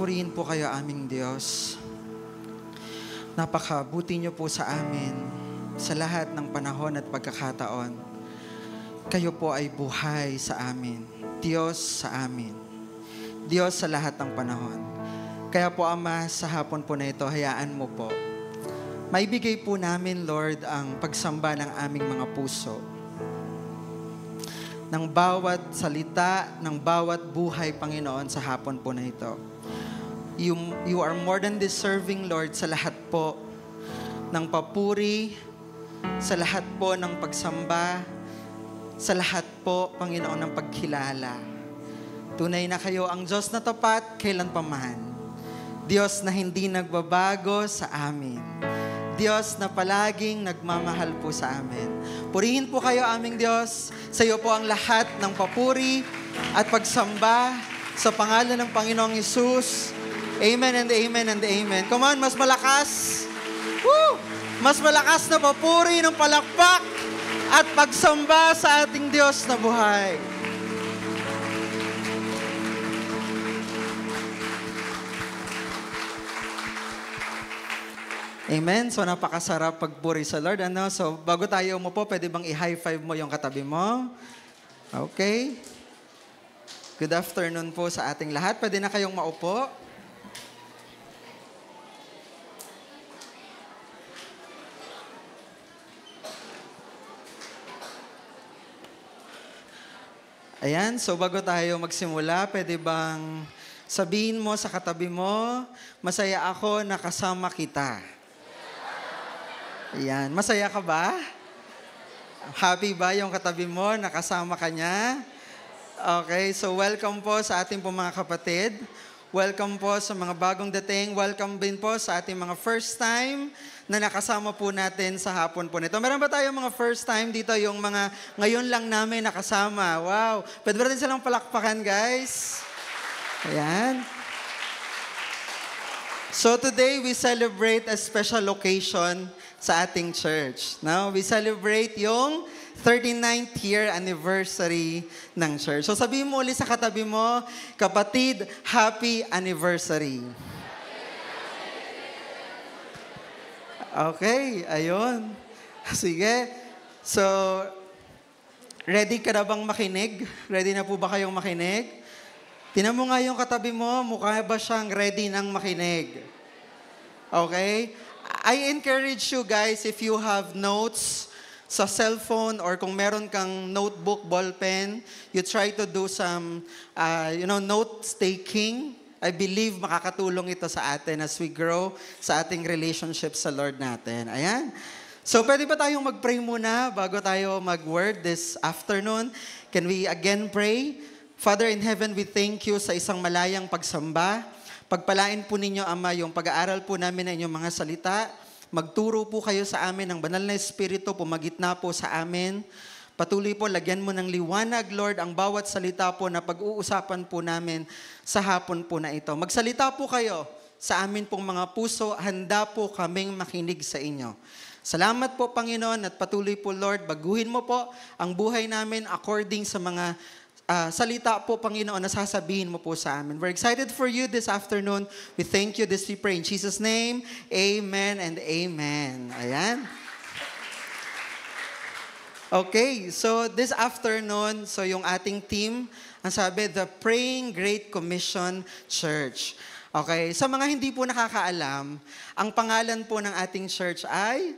Purihin po kayo aming Diyos. Napakabuti niyo po sa amin sa lahat ng panahon at pagkakataon. Kayo po ay buhay sa amin. Diyos sa amin. Diyos sa lahat ng panahon. Kaya po, Ama, sa hapon po na ito, hayaan mo po. Maibigay po namin, Lord, ang pagsamba ng aming mga puso. Ng bawat salita, ng bawat buhay, Panginoon, sa hapon po na ito. You are more than deserving, Lord, sa lahat po ng papuri, sa lahat po ng pagsamba, sa lahat po, Panginoon, ng pagkilala. Tunay na kayo ang Diyos na tapat kailanpaman. Diyos na hindi nagbabago sa amin. Diyos na palaging nagmamahal po sa amin. Purihin po kayo aming Diyos. Sa iyo po ang lahat ng papuri at pagsamba sa pangalan ng Panginoong Hesus. Amen and amen and amen. Come on, mas malakas. Woo! Mas malakas na papuri ng palakpak at pagsamba sa ating Diyos na buhay. Amen. So napakasarap pagpuri sa Lord. So bago tayo umupo, pwede bang i-high five mo yung katabi mo? Okay. Good afternoon po sa ating lahat. Pwede na kayong maupo. Ayan, so bago tayo magsimula, pwede bang sabihin mo sa katabi mo, masaya ako na kasama kita. Ayan, masaya ka ba? Happy ba yung katabi mo, nakasama ka niya? Okay, so welcome po sa ating po mga kapatid. Welcome po sa mga bagong dating. Welcome din po sa ating mga first time na nakasama po natin sa hapon po nito. Meron ba tayong mga first time dito, yung mga ngayon lang namin nakasama? Wow! Pwede ba rin silang palakpakan, guys? Ayan. So today, we celebrate a special occasion sa ating church. Now, we celebrate yung 39th year anniversary ng church. So sabihin mo ulit sa katabi mo, kapatid, happy anniversary. Okay, ayun. Sige. So, ready ka na bang makinig? Ready na po ba kayong makinig? Tingnan mo nga yung katabi mo, mukha ba siyang ready nang makinig? Okay? I encourage you guys, if you have notes sa cellphone or kung meron kang notebook, ballpen, you try to do some, note-taking. I believe makakatulong ito sa atin as we grow sa ating relationship sa Lord natin. Ayan. So, pwede ba tayong mag-pray muna bago tayo mag-word this afternoon? Can we again pray? Father in heaven, we thank you sa isang malayang pagsamba. Pagpalain po ninyo, Ama, yung pag-aaral po namin ng inyong mga salita. Magturo po kayo sa amin ng banal na Espiritu, pumagitna po sa amin. Patuloy po, lagyan mo ng liwanag, Lord, ang bawat salita po na pag-uusapan po namin sa hapon po na ito. Magsalita po kayo sa amin pong mga puso, handa po kaming makinig sa inyo. Salamat po, Panginoon, at patuloy po, Lord, baguhin mo po ang buhay namin according sa mga salita po, Panginoon, na sasabihin mo po sa amin. We're excited for you this afternoon. We thank you, this we pray in Jesus' name. Amen and amen. Ayan. Okay, so this afternoon, so yung ating team, ang sabi, the Praying Great Commission Church. Okay, sa mga hindi po nakakaalam, ang pangalan po ng ating church ay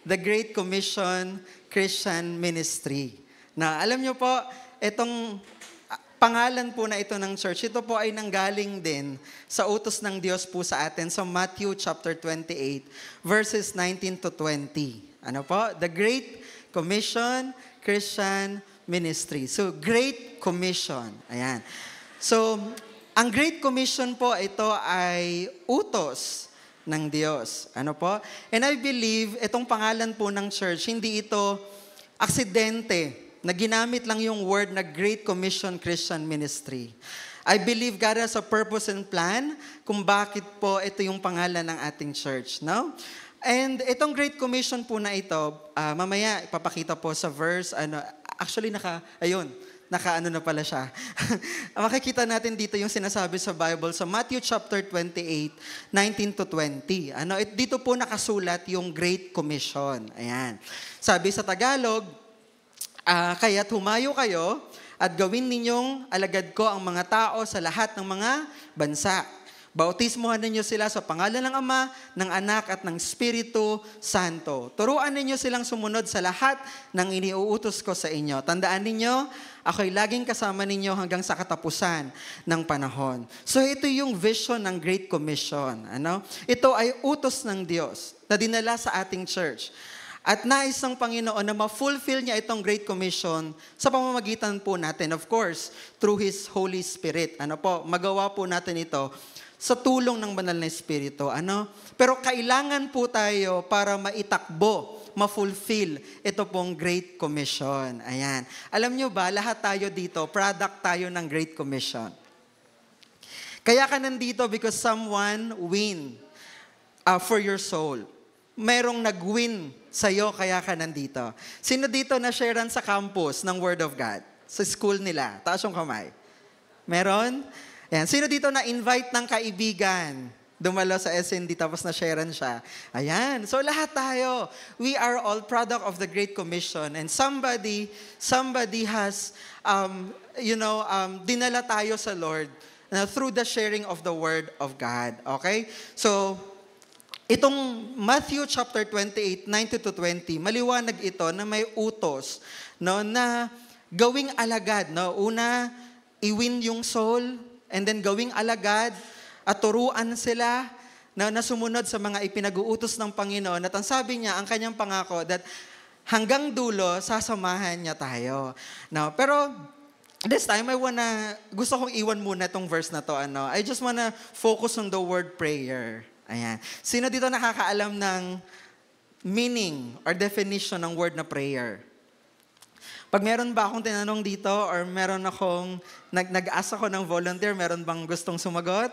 The Great Commission Christian Ministry. Na alam nyo po, itong pangalan po na ito ng church, ito po ay nanggaling din sa utos ng Diyos po sa atin sa Matthew chapter 28, verses 19 to 20. Ano po? The Great Commission Christian Ministry. So, Great Commission. Ayan. So, ang Great Commission po, ito ay utos ng Diyos. Ano po? And I believe, itong pangalan po ng church, hindi ito aksidente na ginamit lang yung word na Great Commission Christian Ministry. I believe God has a purpose and plan kung bakit po ito yung pangalan ng ating church. No? And itong Great Commission po na ito, mamaya ipapakita po sa verse, ayun, nakaano na pala siya. Makikita natin dito yung sinasabi sa Bible sa Matthew chapter 28, 19 to 20. Dito po nakasulat yung Great Commission. Ayan. Sabi sa Tagalog, kaya't humayo kayo at gawin ninyong alagad ko ang mga tao sa lahat ng mga bansa. Bautismuhan ninyo sila sa pangalan ng Ama, ng Anak at ng Espiritu Santo. Turuan ninyo silang sumunod sa lahat ng iniuutos ko sa inyo. Tandaan ninyo, ako'y laging kasama ninyo hanggang sa katapusan ng panahon. So ito yung vision ng Great Commission. Ito ay utos ng Diyos na dinala sa ating church. At nais ng Panginoon na ma-fulfill niya itong Great Commission sa pamamagitan po natin, of course, through His Holy Spirit. Magawa po natin ito sa tulong ng Banal na Espiritu. Pero kailangan po tayo para maitakbo, ma-fulfill ito pong Great Commission. Ayan. Alam nyo ba, lahat tayo dito, product tayo ng Great Commission. Kaya ka nandito because someone win for your soul. Merong nag-win sa'yo, kaya ka nandito. Sino dito na sharean sa campus ng Word of God? Sa school nila? Taas yung kamay. Meron? Ayan. Sino dito na invite ng kaibigan? Dumalo sa SND tapos na sharean siya. Ayan. So lahat tayo, we are all product of the Great Commission. And somebody has, dinala tayo sa Lord through the sharing of the Word of God. Okay? So, itong Matthew chapter 28, 19 to 20, maliwanag ito na may utos na gawing alagad. Una, i-win yung soul, and then gawing alagad at turuan sila na sumunod sa mga ipinag-uutos ng Panginoon. At ang sabi niya, ang kanyang pangako, that hanggang dulo, sasamahan niya tayo. Pero this time, gusto kong iwan muna itong verse na to. I just wanna focus on the word prayer. Ayan. Sino dito nakakaalam ng meaning or definition ng word na prayer? Pag meron ba akong tinanong dito or meron akong nag-ask ako ng volunteer, meron bang gustong sumagot?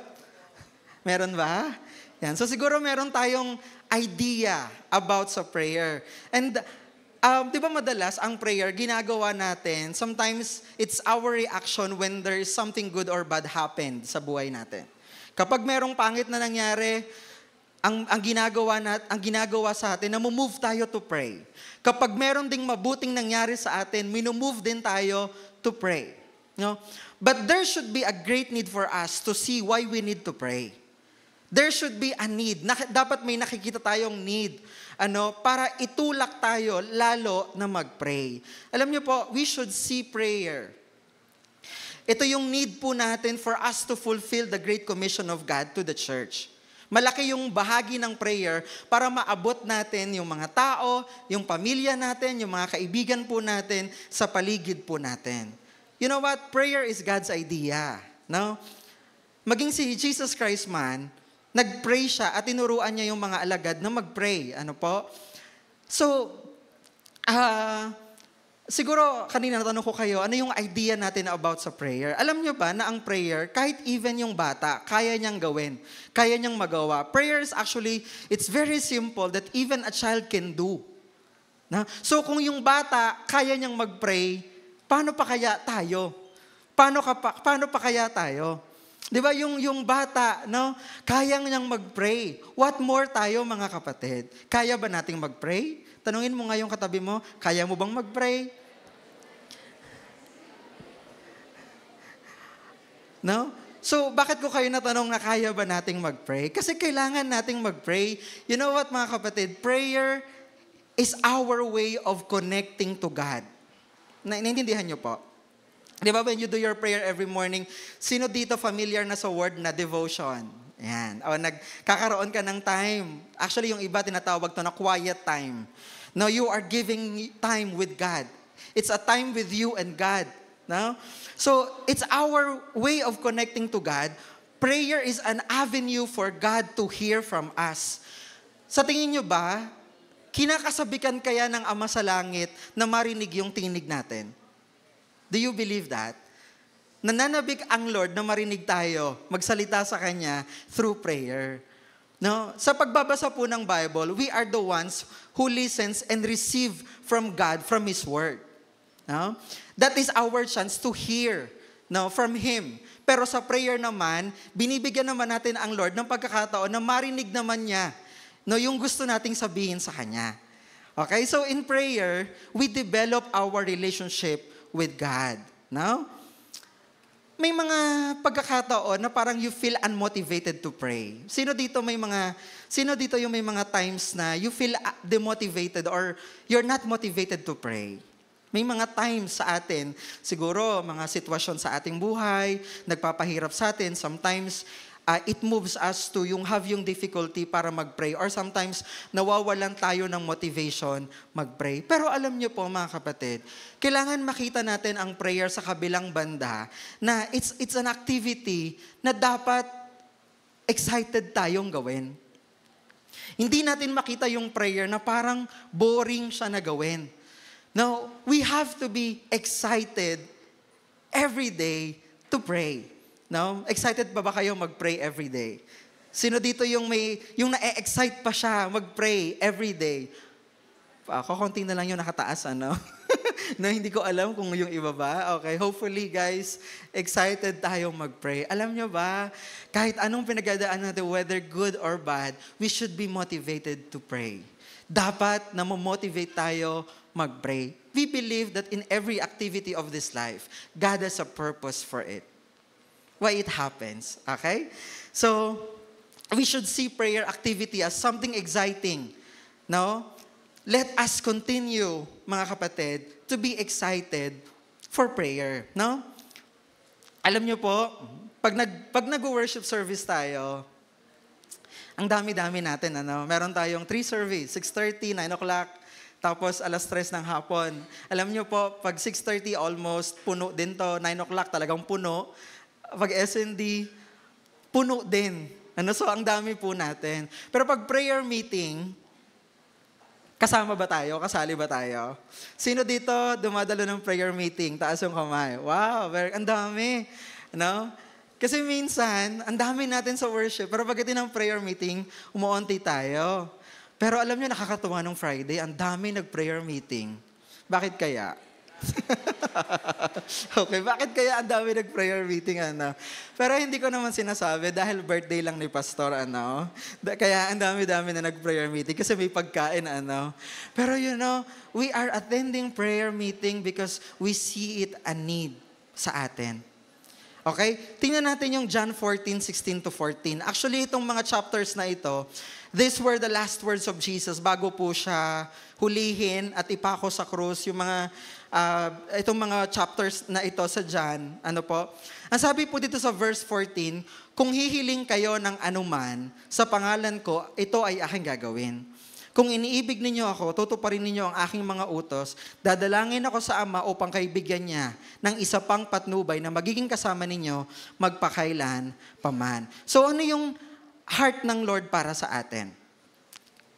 Meron ba? Yan. So siguro meron tayong idea about sa prayer. And di ba madalas ang prayer, ginagawa natin, sometimes it's our reaction when there is something good or bad happened sa buhay natin. Kapag merong pangit na nangyari, ang ginagawa sa atin, move tayo to pray. Kapag meron ding mabuting nangyari sa atin, move din tayo to pray. But there should be a great need for us to see why we need to pray. There should be a need. Dapat may nakikita tayong need. Para itulak tayo lalo na mag-pray. Alam niyo po, we should see prayer. Ito yung need po natin for us to fulfill the Great Commission of God to the church. Malaki yung bahagi ng prayer para maabot natin yung mga tao, yung pamilya natin, yung mga kaibigan po natin, sa paligid po natin. You know what? Prayer is God's idea. Maging si Jesus Christ man, nag-pray siya at tinuruan niya yung mga alagad na mag-pray. So, siguro, kanina natanong ko kayo, ano yung idea natin about sa prayer? Alam nyo ba na ang prayer, kahit even yung bata, kaya niyang gawin, kaya niyang magawa. Prayer is actually, it's very simple that even a child can do. So kung yung bata, kaya niyang mag-pray, paano pa kaya tayo? Paano pa kaya tayo? Di ba yung bata, kaya niyang mag-pray. What more tayo mga kapatid? Kaya ba nating mag-pray? Tanungin mo nga yung katabi mo, kaya mo bang mag-pray? So, bakit ko kayo natanong na kaya ba nating mag-pray? Kasi kailangan nating mag-pray. You know what, mga kapatid? Prayer is our way of connecting to God. Naintindihan niyo po? Di ba, when you do your prayer every morning, sino dito familiar na sa word na devotion? Yan. Nagkakaroon ka ng time. Actually, yung iba tinatawag to na quiet time. Now, you are giving time with God. It's a time with you and God. So, it's our way of connecting to God. Prayer is an avenue for God to hear from us. Sa tingin nyo ba, kinakasabikan kaya ng Ama sa Langit na marinig yung tinig natin? Do you believe that? Nananabik ang Lord na marinig tayo, magsalita sa Kanya through prayer. Sa pagbabasa po ng Bible, we are the ones who listens and receive from God, from His Word. No? That is our chance to hear, no, from Him. Pero sa prayer naman, binibigyan naman natin ang Lord ng pagkakataon na marinig naman niya, no, yung gusto nating sabihin sa Kanya. Okay? So in prayer, we develop our relationship with God. No? May mga pagkakataon na parang you feel unmotivated to pray. Sino dito yung may mga times na you feel demotivated or you're not motivated to pray? May mga times sa atin, siguro mga sitwasyon sa ating buhay, nagpapahirap sa atin. Sometimes, it moves us to have yung difficulty para mag-pray. Or sometimes, nawawalan tayo ng motivation mag-pray. Pero alam niyo po mga kapatid, kailangan makita natin ang prayer sa kabilang banda na it's an activity na dapat excited tayong gawin. Hindi natin makita yung prayer na parang boring siya na gawin. No, we have to be excited every day to pray. No? Excited ba kayo mag-pray every day? Sino dito yung na-excite pa siya mag-pray every day? Konti na lang yung nakataas, ano? No, hindi ko alam kung yung iba ba. Okay, hopefully guys, excited tayong mag-pray. Alam nyo ba, kahit anong pinagdadaanan natin, whether good or bad, we should be motivated to pray. Dapat na motivate tayo mag-pray. We believe that in every activity of this life, God has a purpose for it. Why it happens. Okay? So, we should see prayer activity as something exciting. No? Let us continue, mga kapatid, to be excited for prayer. No? Alam niyo po, pag nag-worship service tayo, ang dami-dami natin, ano? Meron tayong 3 service, 6:30, 9 o'clock, tapos 3:00 ng hapon. Alam niyo po, pag 6:30 almost, puno din to. 9 o'clock talagang puno. Pag SND, puno din. So ang dami po natin. Pero pag prayer meeting, kasama ba tayo? Kasali ba tayo? Sino dito dumadalo ng prayer meeting? Taas yung kamay. Wow, ang dami. No? Kasi minsan, ang dami natin sa worship, pero pagdating ng prayer meeting, umuunti tayo. Pero alam niyo, nakakatuwa nung Friday, ang dami nag-prayer meeting. Bakit kaya? Okay, bakit kaya ang dami nag-prayer meeting, ano? Pero hindi ko naman sinasabi dahil birthday lang ni Pastor, ano? Kaya ang dami-dami na nag-prayer meeting kasi may pagkain, ano? Pero we are attending prayer meeting because we see it a need sa atin. Okay? Tingnan natin yung John 14:16-14. Actually, itong mga chapters na ito, these were the last words of Jesus bago po siya hulihin at ipako sa krus. Yung itong mga chapters na ito sa John, ano po? Ang sabi po dito sa verse 14, kung hihiling kayo ng anuman sa pangalan ko, ito ay aking gagawin. Kung iniibig ninyo ako, tutuparin ninyo ang aking mga utos, dadalangin ako sa Ama upang kaibigyan niya ng isa pang patnubay na magiging kasama ninyo magpakailan paman. So ano yung heart ng Lord para sa atin?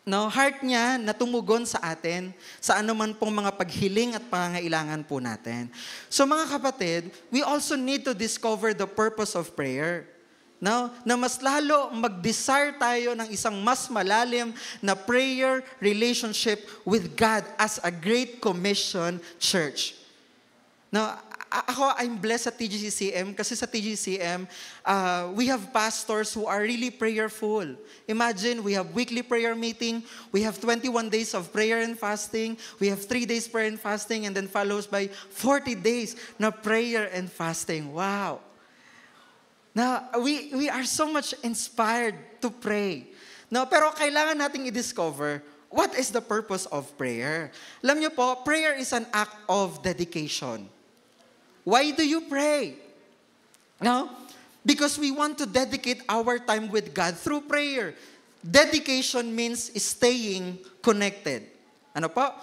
No, heart niya na tumugon sa atin sa anuman pong mga paghiling at pangangailangan po natin. So mga kapatid, we also need to discover the purpose of prayer. No? Na mas lalo mag-desire tayo ng isang mas malalim na prayer relationship with God as a Great Commission church. No, I'm blessed at TGCCM kasi sa TGCM, we have pastors who are really prayerful. Imagine, we have weekly prayer meeting, we have 21 days of prayer and fasting, we have 3 days prayer and fasting, and then follows by 40 days na prayer and fasting. Wow! Now, we are so much inspired to pray. No, pero kailangan nating i-discover what is the purpose of prayer. Alam niyo po, prayer is an act of dedication. Why do you pray? No? Because we want to dedicate our time with God through prayer. Dedication means staying connected. Ano po?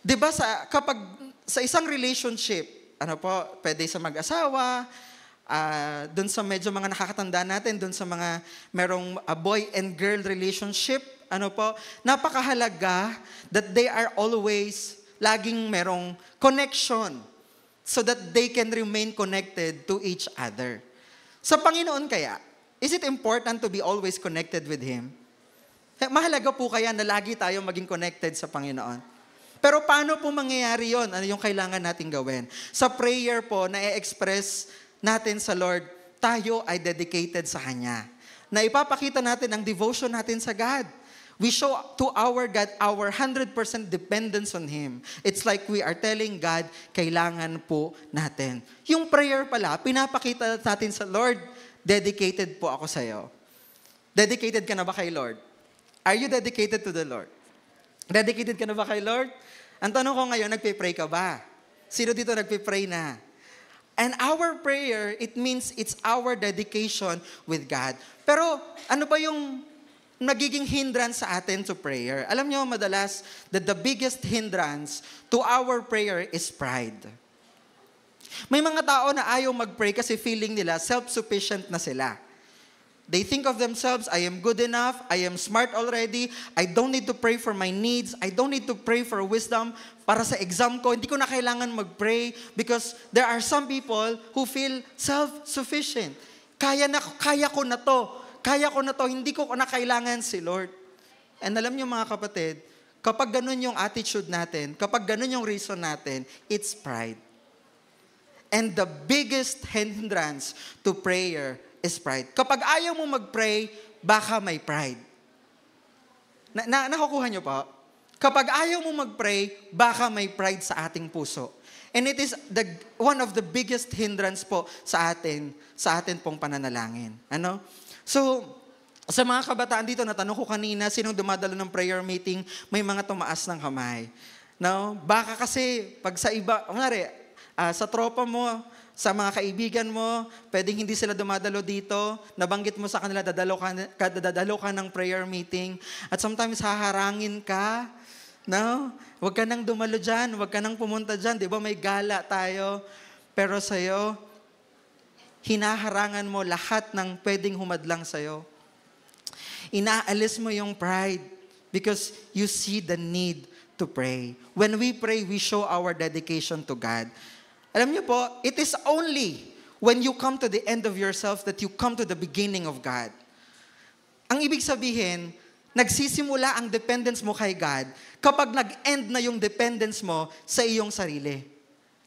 'Di ba kapag sa isang relationship, ano po, pwede sa mag-asawa, doon sa medyo mga nakakatanda natin, doon sa mga merong boy and girl relationship, ano po, napakahalaga that they are always laging merong connection so that they can remain connected to each other. Sa Panginoon kaya, is it important to be always connected with Him? Mahalaga po kaya na lagi tayong maging connected sa Panginoon? Pero paano po mangyayari yon? Ano yung kailangan natin gawin? Sa prayer po, na-express natin sa Lord, tayo ay dedicated sa Kanya. Na ipapakita natin ang devotion natin sa God. We show to our God our 100% dependence on Him. It's like we are telling God, kailangan po natin. Yung prayer pala, pinapakita natin sa Lord, dedicated po ako sa iyo. Dedicated ka na ba kay Lord? Are you dedicated to the Lord? Dedicated ka na ba kay Lord? Ang tanong ko ngayon, nagpe-pray ka ba? Sino dito nagpe-pray na? And our prayer, it means it's our dedication with God. Pero ano ba yung nagiging hindrance sa atin to prayer? Alam nyo, madalas, that the biggest hindrance to our prayer is pride. May mga tao na ayaw mag-pray kasi feeling nila self-sufficient na sila. They think of themselves, I am good enough, I am smart already, I don't need to pray for my needs, I don't need to pray for wisdom para sa exam ko, hindi ko na kailangan mag-pray because there are some people who feel self-sufficient. Kaya ko na to, hindi ko na kailangan si Lord. And alam niyo mga kapatid, kapag ganun yung attitude natin, kapag ganun yung reason natin, it's pride. And the biggest hindrance to prayer is pride. Kapag ayaw mo mag-pray, baka may pride. Nakukuha niyo po? Kapag ayaw mo mag-pray, baka may pride sa ating puso. And it is one of the biggest hindrance po sa atin pong pananalangin. Ano? So, sa mga kabataan dito, natanong ko kanina, sinong dumadalo ng prayer meeting, may mga tumaas ng kamay. No? Baka kasi, pag sa iba, sa tropa mo, sa mga kaibigan mo, pwedeng hindi sila dumadalo dito, nabanggit mo sa kanila, dadalo ka ng prayer meeting, at sometimes haharangin ka, no? Huwag ka nang dumalo dyan, huwag ka nang pumunta dyan, di ba may gala tayo, pero sa'yo, hinaharangan mo lahat ng pwedeng humadlang sa'yo. Inaalis mo yung pride because you see the need to pray. When we pray, we show our dedication to God. Alam niyo po, it is only when you come to the end of yourself that you come to the beginning of God. Ang ibig sabihin, nagsisimula ang dependence mo kay God kapag nag-end na yung dependence mo sa iyong sarili.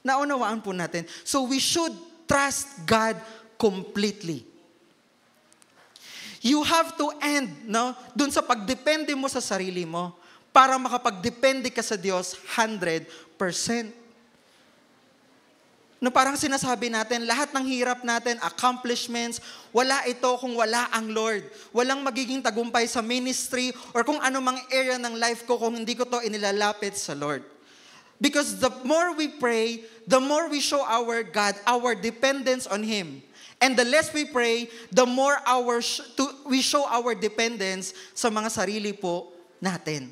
Naunawaan po natin. So we should trust God completely. You have to end, dun sa pagdepende mo sa sarili mo para makapagdepende ka sa Diyos 100%. Parang sinasabi natin, lahat ng hirap natin, accomplishments, wala ito kung wala ang Lord. Walang magiging tagumpay sa ministry or kung anumang area ng life ko kung hindi ko to inilalapit sa Lord. Because the more we pray, the more we show our God, our dependence on Him. And the less we pray, the more we show our dependence sa mga sarili po natin.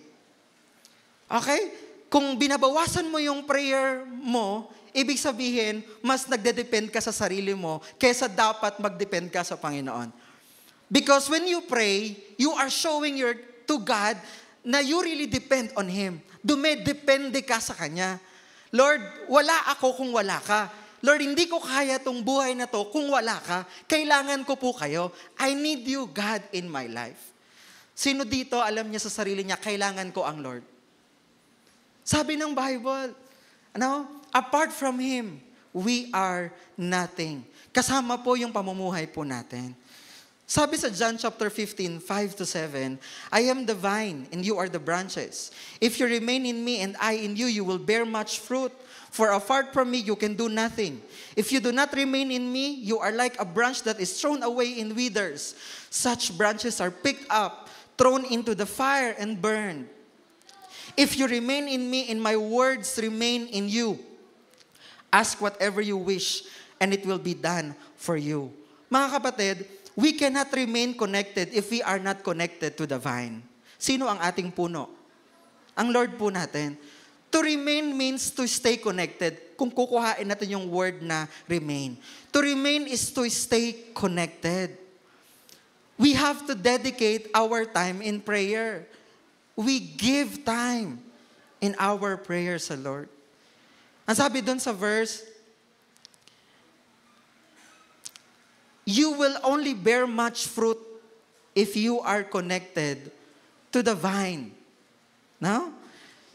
Okay? Kung binabawasan mo yung prayer mo, ibig sabihin, mas nagde-depend ka sa sarili mo kaysa dapat mag-depend ka sa Panginoon. Because when you pray, you are showing to God na you really depend on Him. Dumedepende ka sa Kanya. Lord, wala ako kung wala ka. Lord, hindi ko kaya tong buhay na to kung wala ka. Kailangan ko po kayo. I need you, God, in my life. Sino dito, alam niya sa sarili niya, kailangan ko ang Lord? Sabi ng Bible, apart from Him, we are nothing. Kasama po yung pamumuhay po natin. Sabi sa John chapter 15, 5-7, I am the vine and you are the branches. If you remain in me and I in you, you will bear much fruit. For apart from me, you can do nothing. If you do not remain in me, you are like a branch that is thrown away in withers. Such branches are picked up, thrown into the fire and burned. If you remain in me and my words remain in you, ask whatever you wish and it will be done for you. Mga kapatid, we cannot remain connected if we are not connected to the vine. Sino ang ating puno? Ang Lord po natin. To remain means to stay connected. Kung kukuhain natin yung word na remain. To remain is to stay connected. We have to dedicate our time in prayer. We give time in our prayers sa Lord. Ang sabi doon sa verse, you will only bear much fruit if you are connected to the vine. No?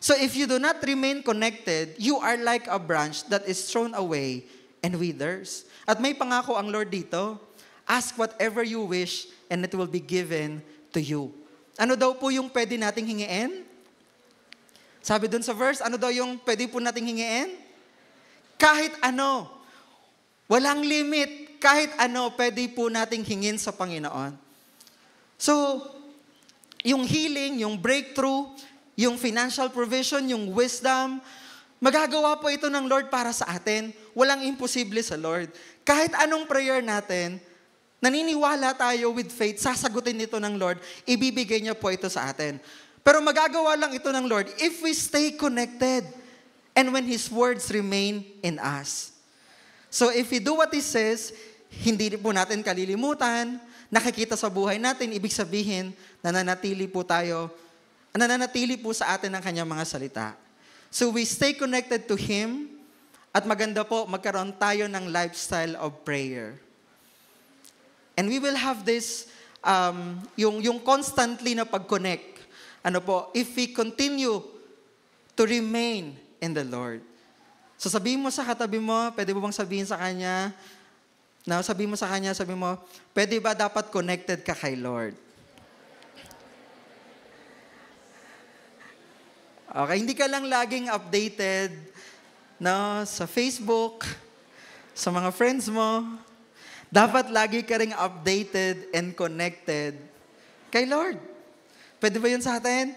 So if you do not remain connected, you are like a branch that is thrown away and withers. At may pangako ang Lord dito, ask whatever you wish and it will be given to you. Ano daw po yung pwede nating hingiin? Sabi dun sa verse, ano daw yung pwede po nating hingiin? Kahit ano. Walang limit. Kahit ano, pwede po nating hingin sa Panginoon. So, yung healing, yung breakthrough, yung financial provision, yung wisdom, magagawa po ito ng Lord para sa atin. Walang imposible sa Lord. Kahit anong prayer natin, naniniwala tayo with faith, sasagutin ito ng Lord, ibibigay niya po ito sa atin. Pero magagawa lang ito ng Lord if we stay connected and when His words remain in us. So if we do what He says, hindi po natin kalilimutan, nakikita sa buhay natin, ibig sabihin, nananatili po sa atin ang kanyang mga salita. So we stay connected to Him, at maganda po, magkaroon tayo ng lifestyle of prayer. And we will have this, yung constantly na pag-connect. Ano po, if we continue to remain in the Lord. So sabihin mo sa katabi mo, pwede mo bang sabihin sa kanya, sabi mo, pwede ba dapat connected ka kay Lord? Okay, hindi ka lang laging updated sa Facebook, sa mga friends mo. Dapat lagi ka ring updated and connected kay Lord. Pwede ba yun sa atin?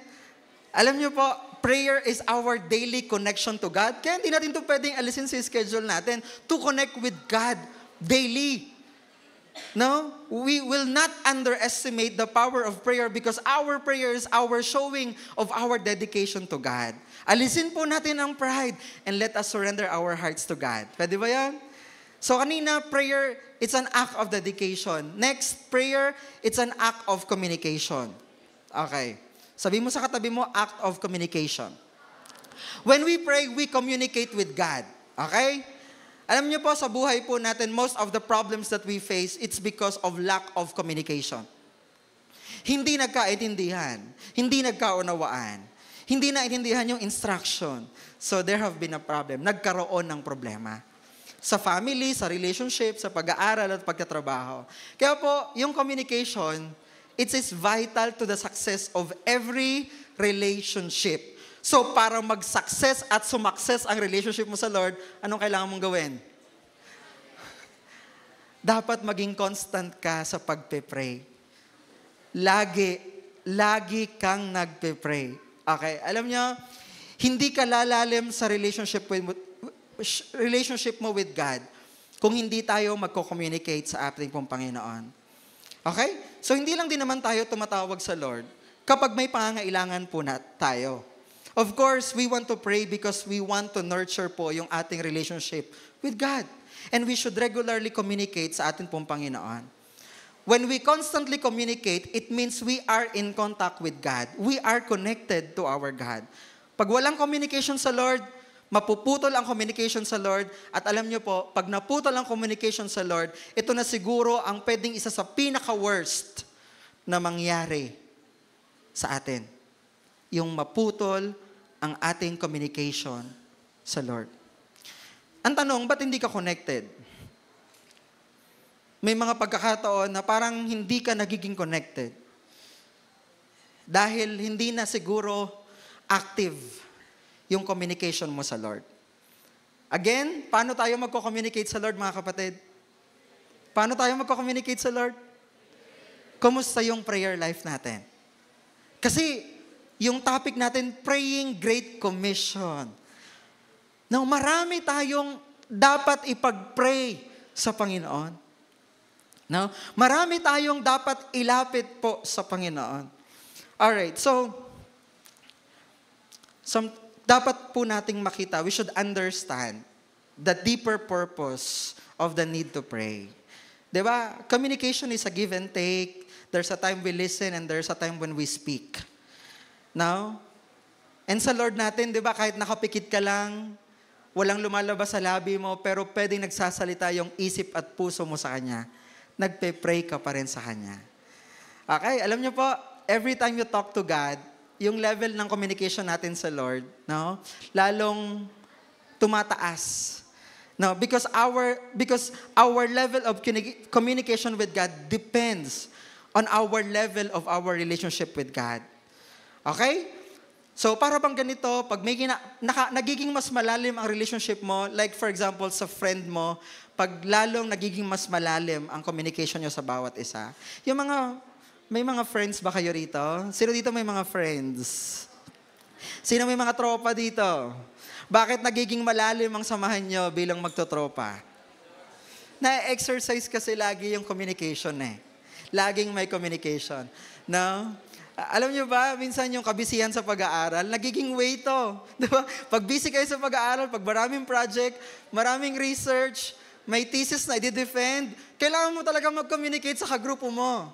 Alam niyo po, prayer is our daily connection to God. Kaya hindi natin ito pwedeng alisin sa schedule natin to connect with God daily. No? We will not underestimate the power of prayer because our prayer is our showing of our dedication to God. Alisin po natin ang pride and let us surrender our hearts to God. Pwede ba yan? So kanina, prayer, it's an act of dedication. Next, prayer, it's an act of communication. Okay. Sabi mo sa katabi mo, act of communication. When we pray, we communicate with God. Okay? Alam niyo po, sa buhay po natin, most of the problems that we face, it's because of lack of communication. Hindi nagkaintindihan, hindi nagkaunawaan, hindi naintindihan yung instruction. So there have been a problem. Nagkaroon ng problema. Sa family, sa relationship, sa pag-aaral at pagtatrabaho. Kaya po, yung communication, it is vital to the success of every relationship. So, para mag-success at sumakses ang relationship mo sa Lord, anong kailangan mong gawin? Dapat maging constant ka sa pagpe-pray. Lagi kang nagpe-pray. Okay, alam niyo, hindi ka lalalim sa relationship mo with God kung hindi tayo magko-communicate sa ating pong Panginoon. Okay? So, hindi lang din naman tayo tumatawag sa Lord kapag may pangangailangan po na tayo. Of course, we want to pray because we want to nurture po yung ating relationship with God. And we should regularly communicate sa ating pong Panginoon. When we constantly communicate, it means we are in contact with God. We are connected to our God. Pag walang communication sa Lord, mapuputol ang communication sa Lord. At alam niyo po, pag naputol ang communication sa Lord, ito na siguro ang pwedeng isa sa pinaka-worst na mangyari sa atin. Yung maputol ang ating communication sa Lord. Ang tanong, ba't hindi ka connected? May mga pagkakataon na parang hindi ka nagiging connected. Dahil hindi na siguro active yung communication mo sa Lord. Again, paano tayo magko-communicate sa Lord, mga kapatid? Paano tayo magko-communicate sa Lord? Kumusta yung prayer life natin? Kasi, yung topic natin, Praying Great Commission. Now, marami tayong dapat ipag-pray sa Panginoon. No? Marami tayong dapat ilapit po sa Panginoon. Alright, so, dapat po nating makita, we should understand the deeper purpose of the need to pray. Diba? Communication is a give and take. There's a time we listen and there's a time when we speak. Now, and sa Lord natin, di ba, kahit nakapikit ka lang, walang lumalabas sa labi mo, pero pwedeng nagsasalita yung isip at puso mo sa Kanya. Nagpe-pray ka pa rin sa Kanya. Okay, alam niyo po, every time you talk to God, yung level ng communication natin sa Lord, no, lalong tumataas. No, because our level of communication with God depends on our level of our relationship with God. Okay? So, para bang ganito, pag may nagiging mas malalim ang relationship mo, like for example, sa friend mo, pag lalong nagiging mas malalim ang communication nyo sa bawat isa. May mga friends ba kayo rito? Sino dito may mga friends? Sino may mga tropa dito? Bakit nagiging malalim ang samahan nyo bilang magtotropa? Na-exercise kasi lagi yung communication eh. Laging may communication. No? Alam nyo ba, minsan yung kabisihan sa pag-aaral, nagiging way to. Diba? Pag busy kayo sa pag-aaral, pag maraming project, maraming research, may thesis na i-defend, kailangan mo talaga mag-communicate sa kagrupo mo.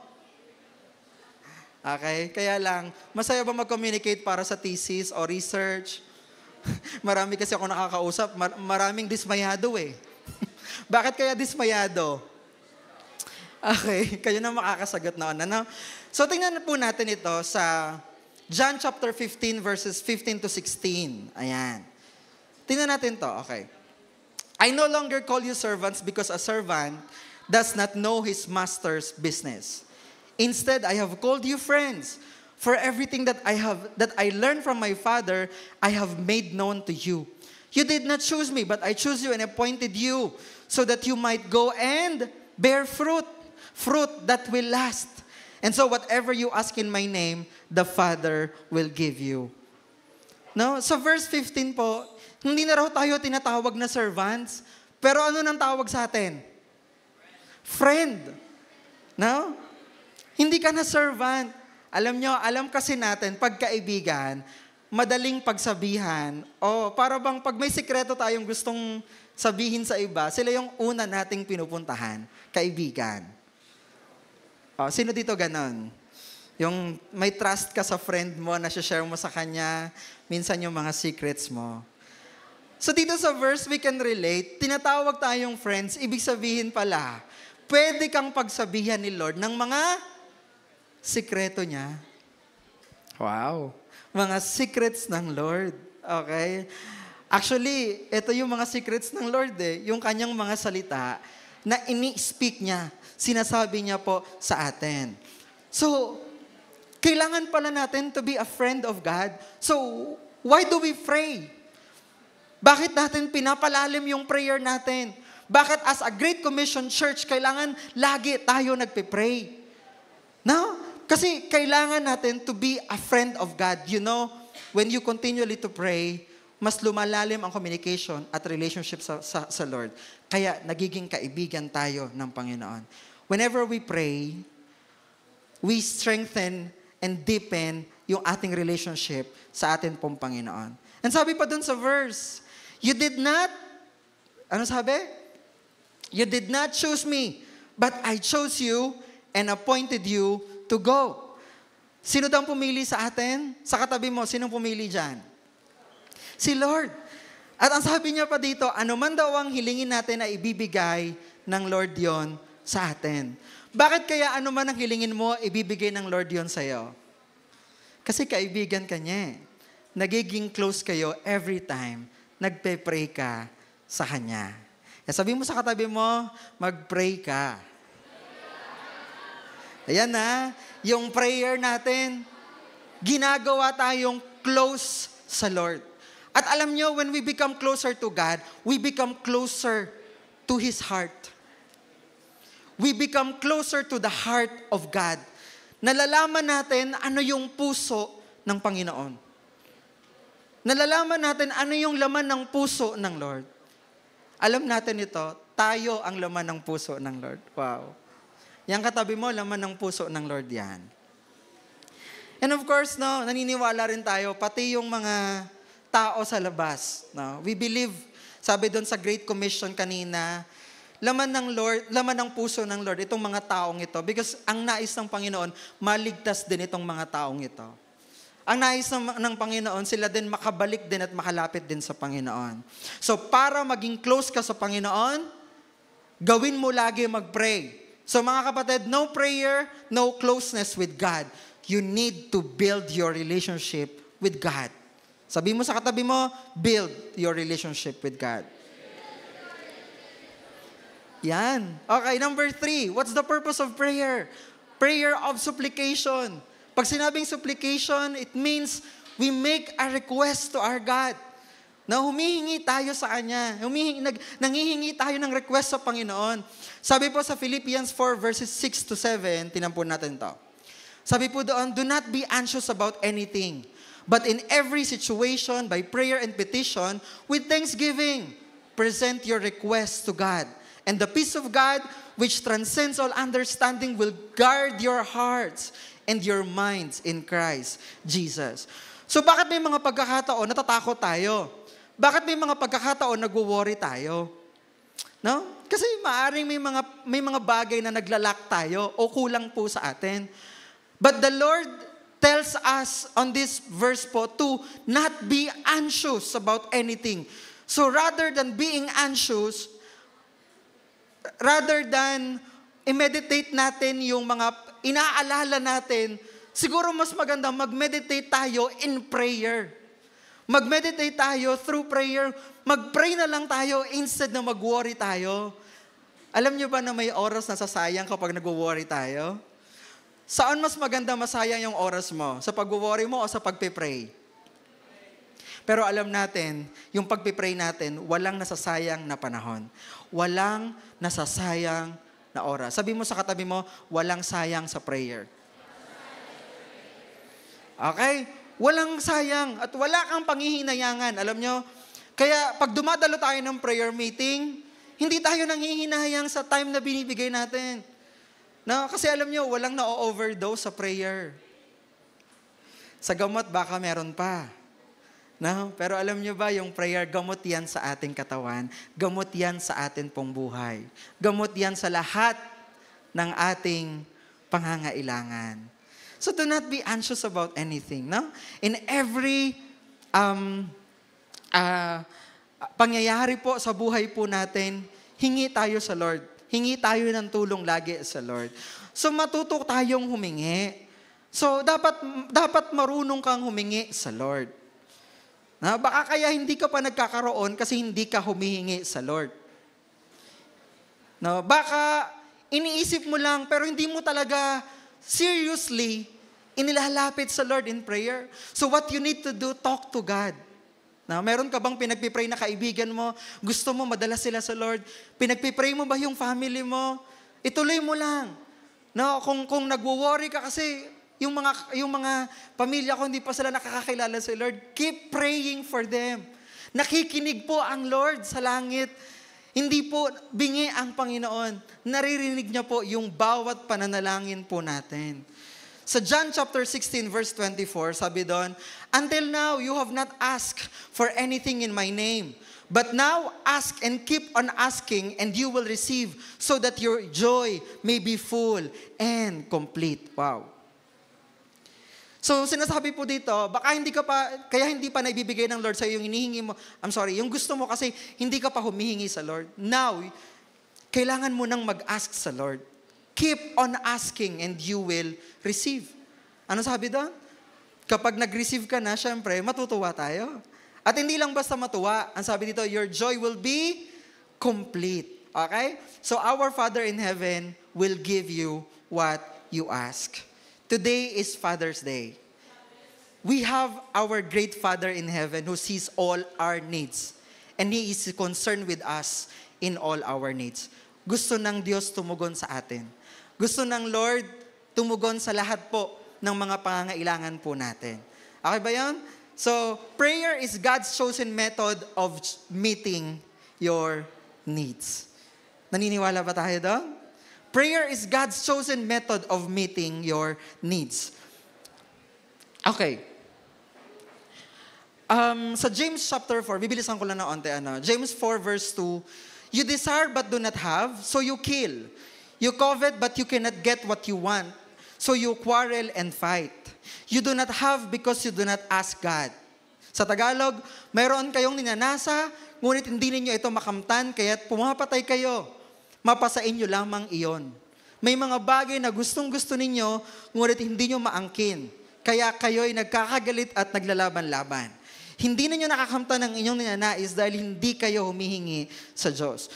Okay? Kaya lang, masaya ba mag-communicate para sa thesis o research? Marami kasi ako nakakausap, maraming dismayado eh. Bakit kaya dismayado? Okay, kayo na makakasagot na ano. So tingnan po natin ito sa John chapter 15 verses 15 to 16. Ayan. Tingnan natin to, okay. I no longer call you servants because a servant does not know his master's business. Instead, I have called you friends. For everything that I learned from my Father, I have made known to you. You did not choose me, but I chose you and appointed you so that you might go and bear fruit that will last. And so whatever you ask in my name, the Father will give you. No? Sa verse 15 po, hindi na raw tayo tinatawag na servants, pero ano nang tawag sa atin? Friend. No? Hindi ka na servant. Alam nyo, alam kasi natin, pagkaibigan, madaling pagsabihan, o para bang pag may sikreto tayong gustong sabihin sa iba, sila yung una nating pinupuntahan, kaibigan. O, sino dito ganon? Yung may trust ka sa friend mo, na share mo sa kanya, minsan yung mga secrets mo. So dito sa verse, we can relate, tinatawag tayong friends, ibig sabihin pala, pwede kang pagsabihan ni Lord ng mga sikreto niya. Wow. Mga secrets ng Lord. Okay? Actually, ito yung mga secrets ng Lord eh. Yung kanyang mga salita na ini-speak niya. Sinasabi niya po sa atin. So, kailangan pala natin to be a friend of God. So, why do we pray? Bakit natin pinapalalim yung prayer natin? Bakit as a Great Commission Church, kailangan lagi tayo nagpe-pray? No? Kasi kailangan natin to be a friend of God. You know, when you continually to pray, mas lumalalim ang communication at relationship sa Lord. Kaya nagiging kaibigan tayo ng Panginoon. Whenever we pray, we strengthen and deepen yung ating relationship sa ating pong Panginoon. And sabi pa dun sa verse, you did not, ano sabi? You did not choose me, but I chose you and appointed you to go. Sino daw pumili sa atin? Sa katabi mo, sinong pumili dyan? Si Lord. At ang sabi niya pa dito, ano man daw ang hilingin natin na ibibigay ng Lord yon sa atin. Bakit kaya ano man ang hilingin mo, ibibigay ng Lord yon sa'yo? Kasi kaibigan ka niya. Nagiging close kayo every time nagpe-pray ka sa Kanya. Sabi mo sa katabi mo, mag-pray ka. Ayan na, yung prayer natin, ginagawa tayong close sa Lord. At alam nyo, when we become closer to God, we become closer to His heart. We become closer to the heart of God. Nalalaman natin ano yung puso ng Panginoon. Nalalaman natin ano yung laman ng puso ng Lord. Alam natin ito, tayo ang laman ng puso ng Lord. Wow. Yang katabi mo, laman ng puso ng Lord yan. And of course, no, naniniwala rin tayo, pati yung mga tao sa labas. No? We believe, sabi doon sa Great Commission kanina, laman ng Lord, laman ng puso ng Lord, itong mga taong ito. Because ang nais ng Panginoon, maligtas din itong mga taong ito. Ang nais ng Panginoon, sila din makabalik din at makalapit din sa Panginoon. So para maging close ka sa Panginoon, gawin mo lagi mag-pray. So mga kapatid, no prayer, no closeness with God. you need to build your relationship with God. Sabi mo sa katabi mo, build your relationship with God. Yan. Okay, number 3. What's the purpose of prayer? Prayer of supplication. Pag sinabing supplication, it means we make a request to our God. Na humihingi tayo sa Kanya. Nangihingi tayo ng request sa Panginoon. Sabi po sa Philippians 4 verses 6 to 7, tinampun natin to. Sabi po doon, do not be anxious about anything, but in every situation, by prayer and petition, with thanksgiving, present your requests to God. And the peace of God, which transcends all understanding, will guard your hearts and your minds in Christ Jesus. So bakit may mga pagkakataon natatakot tayo? Bakit may mga pagkakataon nagwo-worry tayo? No? Kasi maaring may mga bagay na naglalak tayo o kulang po sa atin. But the Lord tells us on this verse po to not be anxious about anything. So rather than being anxious, rather than i-meditate natin yung mga inaalala natin, siguro mas maganda mag-meditate tayo in prayer. Mag-meditate tayo through prayer. Mag-pray na lang tayo instead na mag-worry tayo. Alam niyo ba na may oras na sasayang kapag nag-worry tayo? Saan mas maganda masayang yung oras mo? Sa pag-worry mo o sa pagpe-pray? Pero alam natin, yung pagpe-pray natin, walang nasasayang na panahon. Walang nasasayang na oras. Sabi mo sa katabi mo, walang sayang sa prayer. Okay? Walang sayang at wala kang panghihinayangan. Alam nyo? Kaya pag dumadalo tayo ng prayer meeting, hindi tayo nanghihinayang sa time na binibigay natin. No? Kasi alam nyo, walang na-overdose sa prayer. Sa gamot, baka meron pa. No? Pero alam nyo ba, yung prayer, gamot yan sa ating katawan. Gamot yan sa atin pong buhay. Gamot yan sa lahat ng ating pangangailangan. So do not be anxious about anything. No? In every pangyayari po sa buhay po natin, hingi tayo sa Lord. Hingi tayo ng tulong lagi sa Lord. So matuto tayong humingi. So dapat marunong kang humingi sa Lord. Na, baka kaya hindi ka pa nagkakaroon kasi hindi ka humihingi sa Lord. No, baka iniisip mo lang pero hindi mo talaga seriously inilalapit sa Lord in prayer. So what you need to do, talk to God. Na, meron ka bang pinagpipray na kaibigan mo? Gusto mo madala sila sa Lord? Pinagpipray mo ba yung family mo? Ituloy mo lang. No, kung nagwo-worry ka kasi yung mga pamilya ko, hindi pa sila nakakakilala sa Lord, keep praying for them. Nakikinig po ang Lord sa langit. Hindi po bingi ang Panginoon. Naririnig niya po yung bawat pananalangin po natin. Sa John chapter 16 verse 24, sabi doon, until now you have not asked for anything in my name. But now ask and keep on asking and you will receive so that your joy may be full and complete. Wow. So, sinasabi po dito, baka kaya hindi pa naibibigay ng Lord sa iyo yung hinihingi mo. Yung gusto mo kasi hindi ka pa humihingi sa Lord. Now, kailangan mo nang mag-ask sa Lord. Keep on asking and you will receive. Ano sabi doon? Kapag nag-receive ka na, syempre, matutuwa tayo. At hindi lang basta matuwa. Ang sabi dito, your joy will be complete. Okay? So, our Father in heaven will give you what you ask. Today is Father's Day. We have our great Father in heaven who sees all our needs. And He is concerned with us in all our needs. Gusto ng Diyos tumugon sa atin. Gusto ng Lord tumugon sa lahat po ng mga pangangailangan po natin. Okay ba yan? So, prayer is God's chosen method of meeting your needs. Naniniwala ba tayo doon? Prayer is God's chosen method of meeting your needs. Okay. Sa James chapter 4, bibilisan ko lang na onte. James 4 verse 2, you desire but do not have, so you kill. You covet but you cannot get what you want, so you quarrel and fight. You do not have because you do not ask God. Sa Tagalog, mayroon kayong ninanasa, ngunit hindi ninyo ito makamtan, kaya't pumapatay kayo. Mapasain nyo lamang iyon. May mga bagay na gustong-gusto ninyo, ngunit hindi nyo maangkin. Kaya kayo'y nagkakagalit at naglalaban-laban. Hindi ninyo nakakamtan ng inyong ninanais dahil hindi kayo humihingi sa Diyos.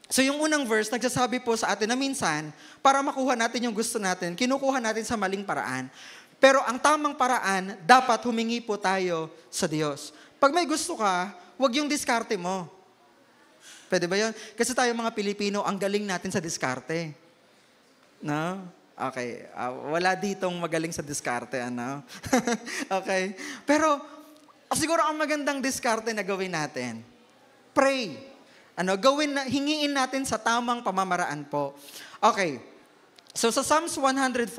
So yung unang verse, nagsasabi po sa atin na minsan, para makuha natin yung gusto natin, kinukuha natin sa maling paraan. Pero ang tamang paraan, dapat humingi po tayo sa Diyos. Pag may gusto ka, huwag yung diskarte mo. Pwede ba yun? Kasi tayo mga Pilipino, ang galing natin sa diskarte. No? Okay. Wala ditong magaling sa diskarte, ano? Okay. Pero, siguro ang magandang diskarte na gawin natin, pray. Hingiin natin sa tamang pamamaraan po. Okay. So sa Psalms 145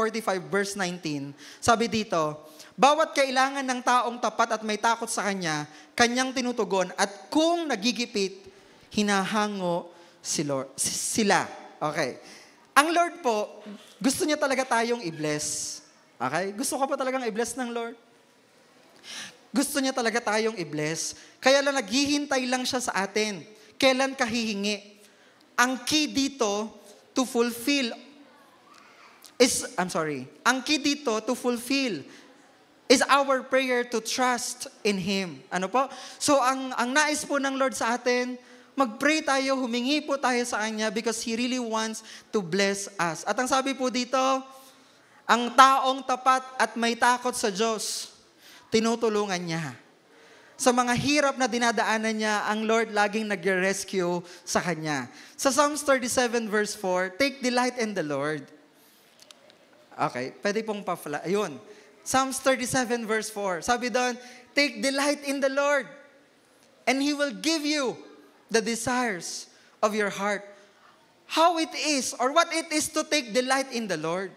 verse 19, sabi dito, bawat kailangan ng taong tapat at may takot sa Kanya, Kanyang tinutugon, at kung nagigipit, hinahango sila. Okay. Ang Lord po, gusto niya talaga tayong i-bless. Okay? Gusto ka pa talagang i-bless ng Lord? Gusto niya talaga tayong i-bless. Kaya lang naghihintay lang siya sa atin. Kailan ka hihingi? Ang key dito to fulfill is our prayer to trust in Him. Ano po? So ang nais po ng Lord sa atin, mag-pray tayo, humingi po tayo sa Kanya because He really wants to bless us. At ang sabi po dito, ang taong tapat at may takot sa Diyos, tinutulungan niya. Sa mga hirap na dinadaanan niya, ang Lord laging nag-rescue sa Kanya. Sa Psalms 37 verse 4, take delight in the Lord. Okay, pwede pong ayun. Psalms 37 verse 4, sabi doon, take delight in the Lord, and He will give you the desires of your heart. How it is, or what it is to take delight in the Lord.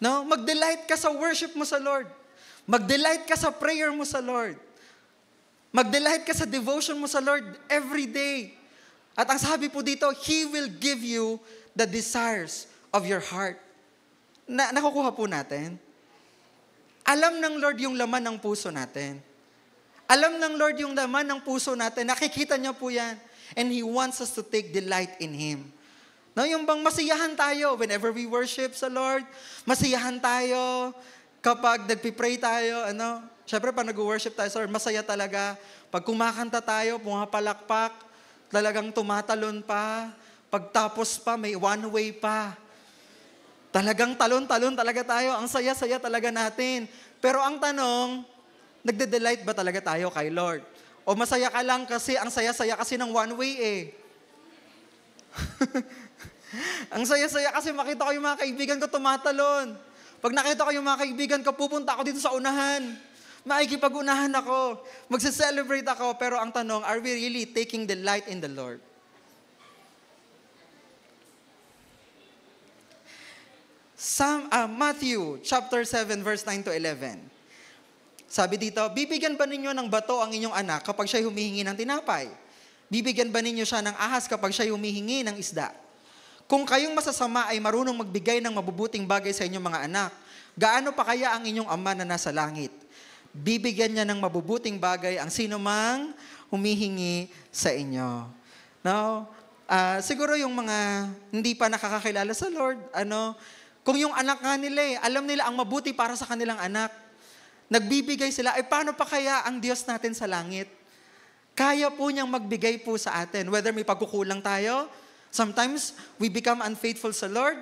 No? Mag-delight ka sa worship mo sa Lord. Mag-delight ka sa prayer mo sa Lord. Mag-delight ka sa devotion mo sa Lord every day. At ang sabi po dito, He will give you the desires of your heart. Nakukuha po natin. Alam ng Lord yung laman ng puso natin. Alam ng Lord yung laman ng puso natin. Nakikita niya po yan. And He wants us to take delight in Him. No, yung bang masiyahan tayo whenever we worship sa Lord. Masiyahan tayo kapag nagpipray tayo. Siyempre, pag nag-worship tayo sa Lord, masaya talaga. Pag kumakanta tayo, pumapalakpak, talagang tumatalon pa. Pagtapos pa, may one way pa. Talagang talon-talon talaga tayo. Ang saya-saya talaga natin. Pero ang tanong, nagde-delight ba talaga tayo kay Lord? O masaya ka lang kasi ang saya-saya kasi ng one way eh. Ang saya-saya kasi makita ko yung mga kaibigan ko tumatalon. Pag nakita ko yung mga kaibigan ko, pupunta ako dito sa unahan. Makikipag-unahan ako. Magse-celebrate ako. Pero ang tanong, are we really taking delight in the Lord? Matthew chapter 7 verse 9 to 11. Sabi dito, bibigyan ba ninyo ng bato ang inyong anak kapag siya'y humihingi ng tinapay? Bibigyan ba ninyo siya ng ahas kapag siya'y humihingi ng isda? Kung kayong masasama ay marunong magbigay ng mabubuting bagay sa inyong mga anak, gaano pa kaya ang inyong Ama na nasa langit? Bibigyan niya ng mabubuting bagay ang sino mang humihingi sa inyo. No? Siguro yung mga hindi pa nakakakilala sa Lord, kung yung anak nga nila alam nila ang mabuti para sa kanilang anak, nagbibigay sila, paano pa kaya ang Diyos natin sa langit? Kaya po niyang magbigay po sa atin, whether may pagkukulang tayo. Sometimes, we become unfaithful sa Lord.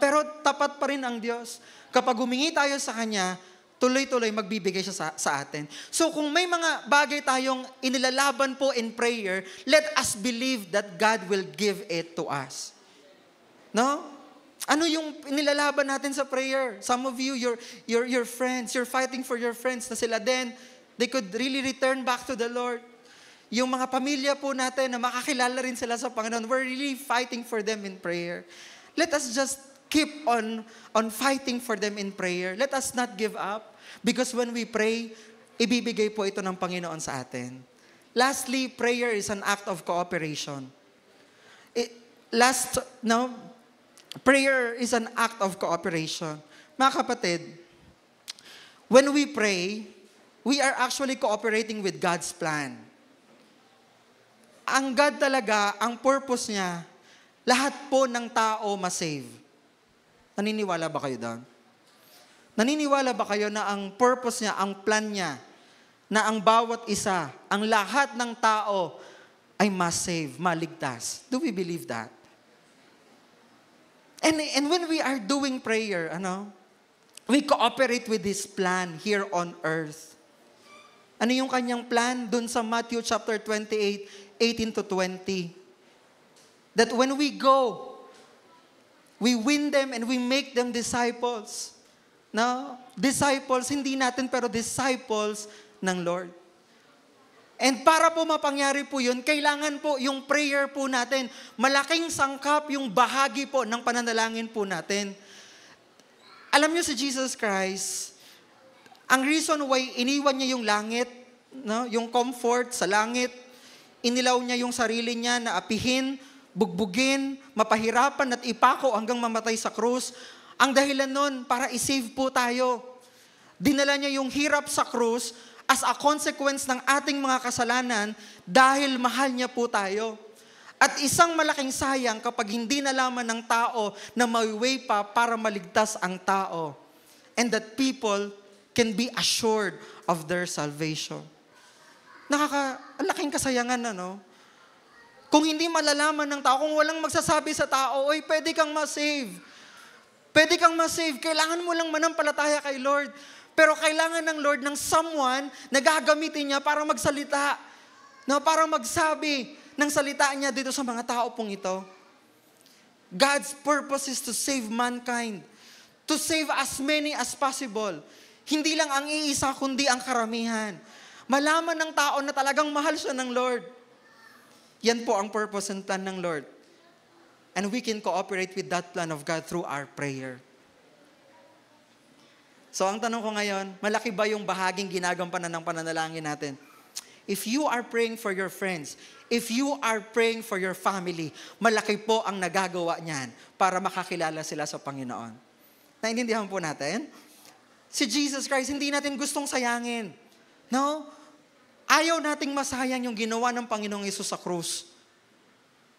Pero tapat pa rin ang Diyos. Kapag humingi tayo sa Kanya, tuloy-tuloy magbibigay siya sa atin. So kung may mga bagay tayong inilalaban po in prayer, let us believe that God will give it to us. No? Ano yung inilalaban natin sa prayer? Some of you, your friends, you're fighting for your friends na sila din, they could really return back to the Lord. Yung mga pamilya po natin na makakilala rin sila sa Panginoon, we're really fighting for them in prayer. Let us just keep on fighting for them in prayer. Let us not give up. Because when we pray, ibibigay po ito ng Panginoon sa atin. Lastly, prayer is an act of cooperation. Prayer is an act of cooperation. Mga kapatid, when we pray, we are actually cooperating with God's plan. Ang God talaga, ang purpose niya, lahat po ng tao masave. Naniniwala ba kayo doon? Naniniwala ba kayo na ang purpose niya, ang plan niya, na ang bawat isa, ang lahat ng tao ay ma-save, maligtas? Do we believe that? And when we are doing prayer, we cooperate with this plan here on earth. Ano yung kanyang plan? Dun sa Matthew chapter 28, 18 to 20. That when we go, we win them and we make them disciples. No? Disciples, hindi natin, pero disciples ng Lord. And para po mapangyari po yun, kailangan po yung prayer po natin, malaking sangkap yung bahagi po ng pananalangin po natin. Alam niyo si Jesus Christ, ang reason why iniwan niya yung langit, yung comfort sa langit, inilaw niya yung sarili niya na apihin, bugbugin, mapahirapan at ipako hanggang mamatay sa krus. Ang dahilan nun, para isave po tayo. Dinala niya yung hirap sa krus as a consequence ng ating mga kasalanan dahil mahal niya po tayo. At isang malaking sayang kapag hindi nalaman ng tao na may way pa para maligtas ang tao. And that people can be assured of their salvation. Laking kasayangan, Kung hindi malalaman ng tao, kung walang magsasabi sa tao, oy, pwede kang ma-save. Pwede kang ma-save. Kailangan mo lang manampalataya kay Lord. Pero kailangan ng Lord ng someone na gagamitin niya para magsalita. Para magsabi ng salita niya dito sa mga tao pong ito. God's purpose is to save mankind. To save as many as possible. Hindi lang ang iisa, kundi ang karamihan. Malaman ng tao na talagang mahal siya ng Lord. Yan po ang purpose and plan ng Lord. And we can cooperate with that plan of God through our prayer. So ang tanong ko ngayon, malaki ba yung bahaging ginagampanan ng pananalangin natin? If you are praying for your friends, if you are praying for your family, malaki po ang nagagawa niyan para makakilala sila sa Panginoon. Naintindihan po natin? Si Jesus Christ, hindi natin gustong sayangin. No? Ayaw nating masayang yung ginawa ng Panginoong Hesus sa krus.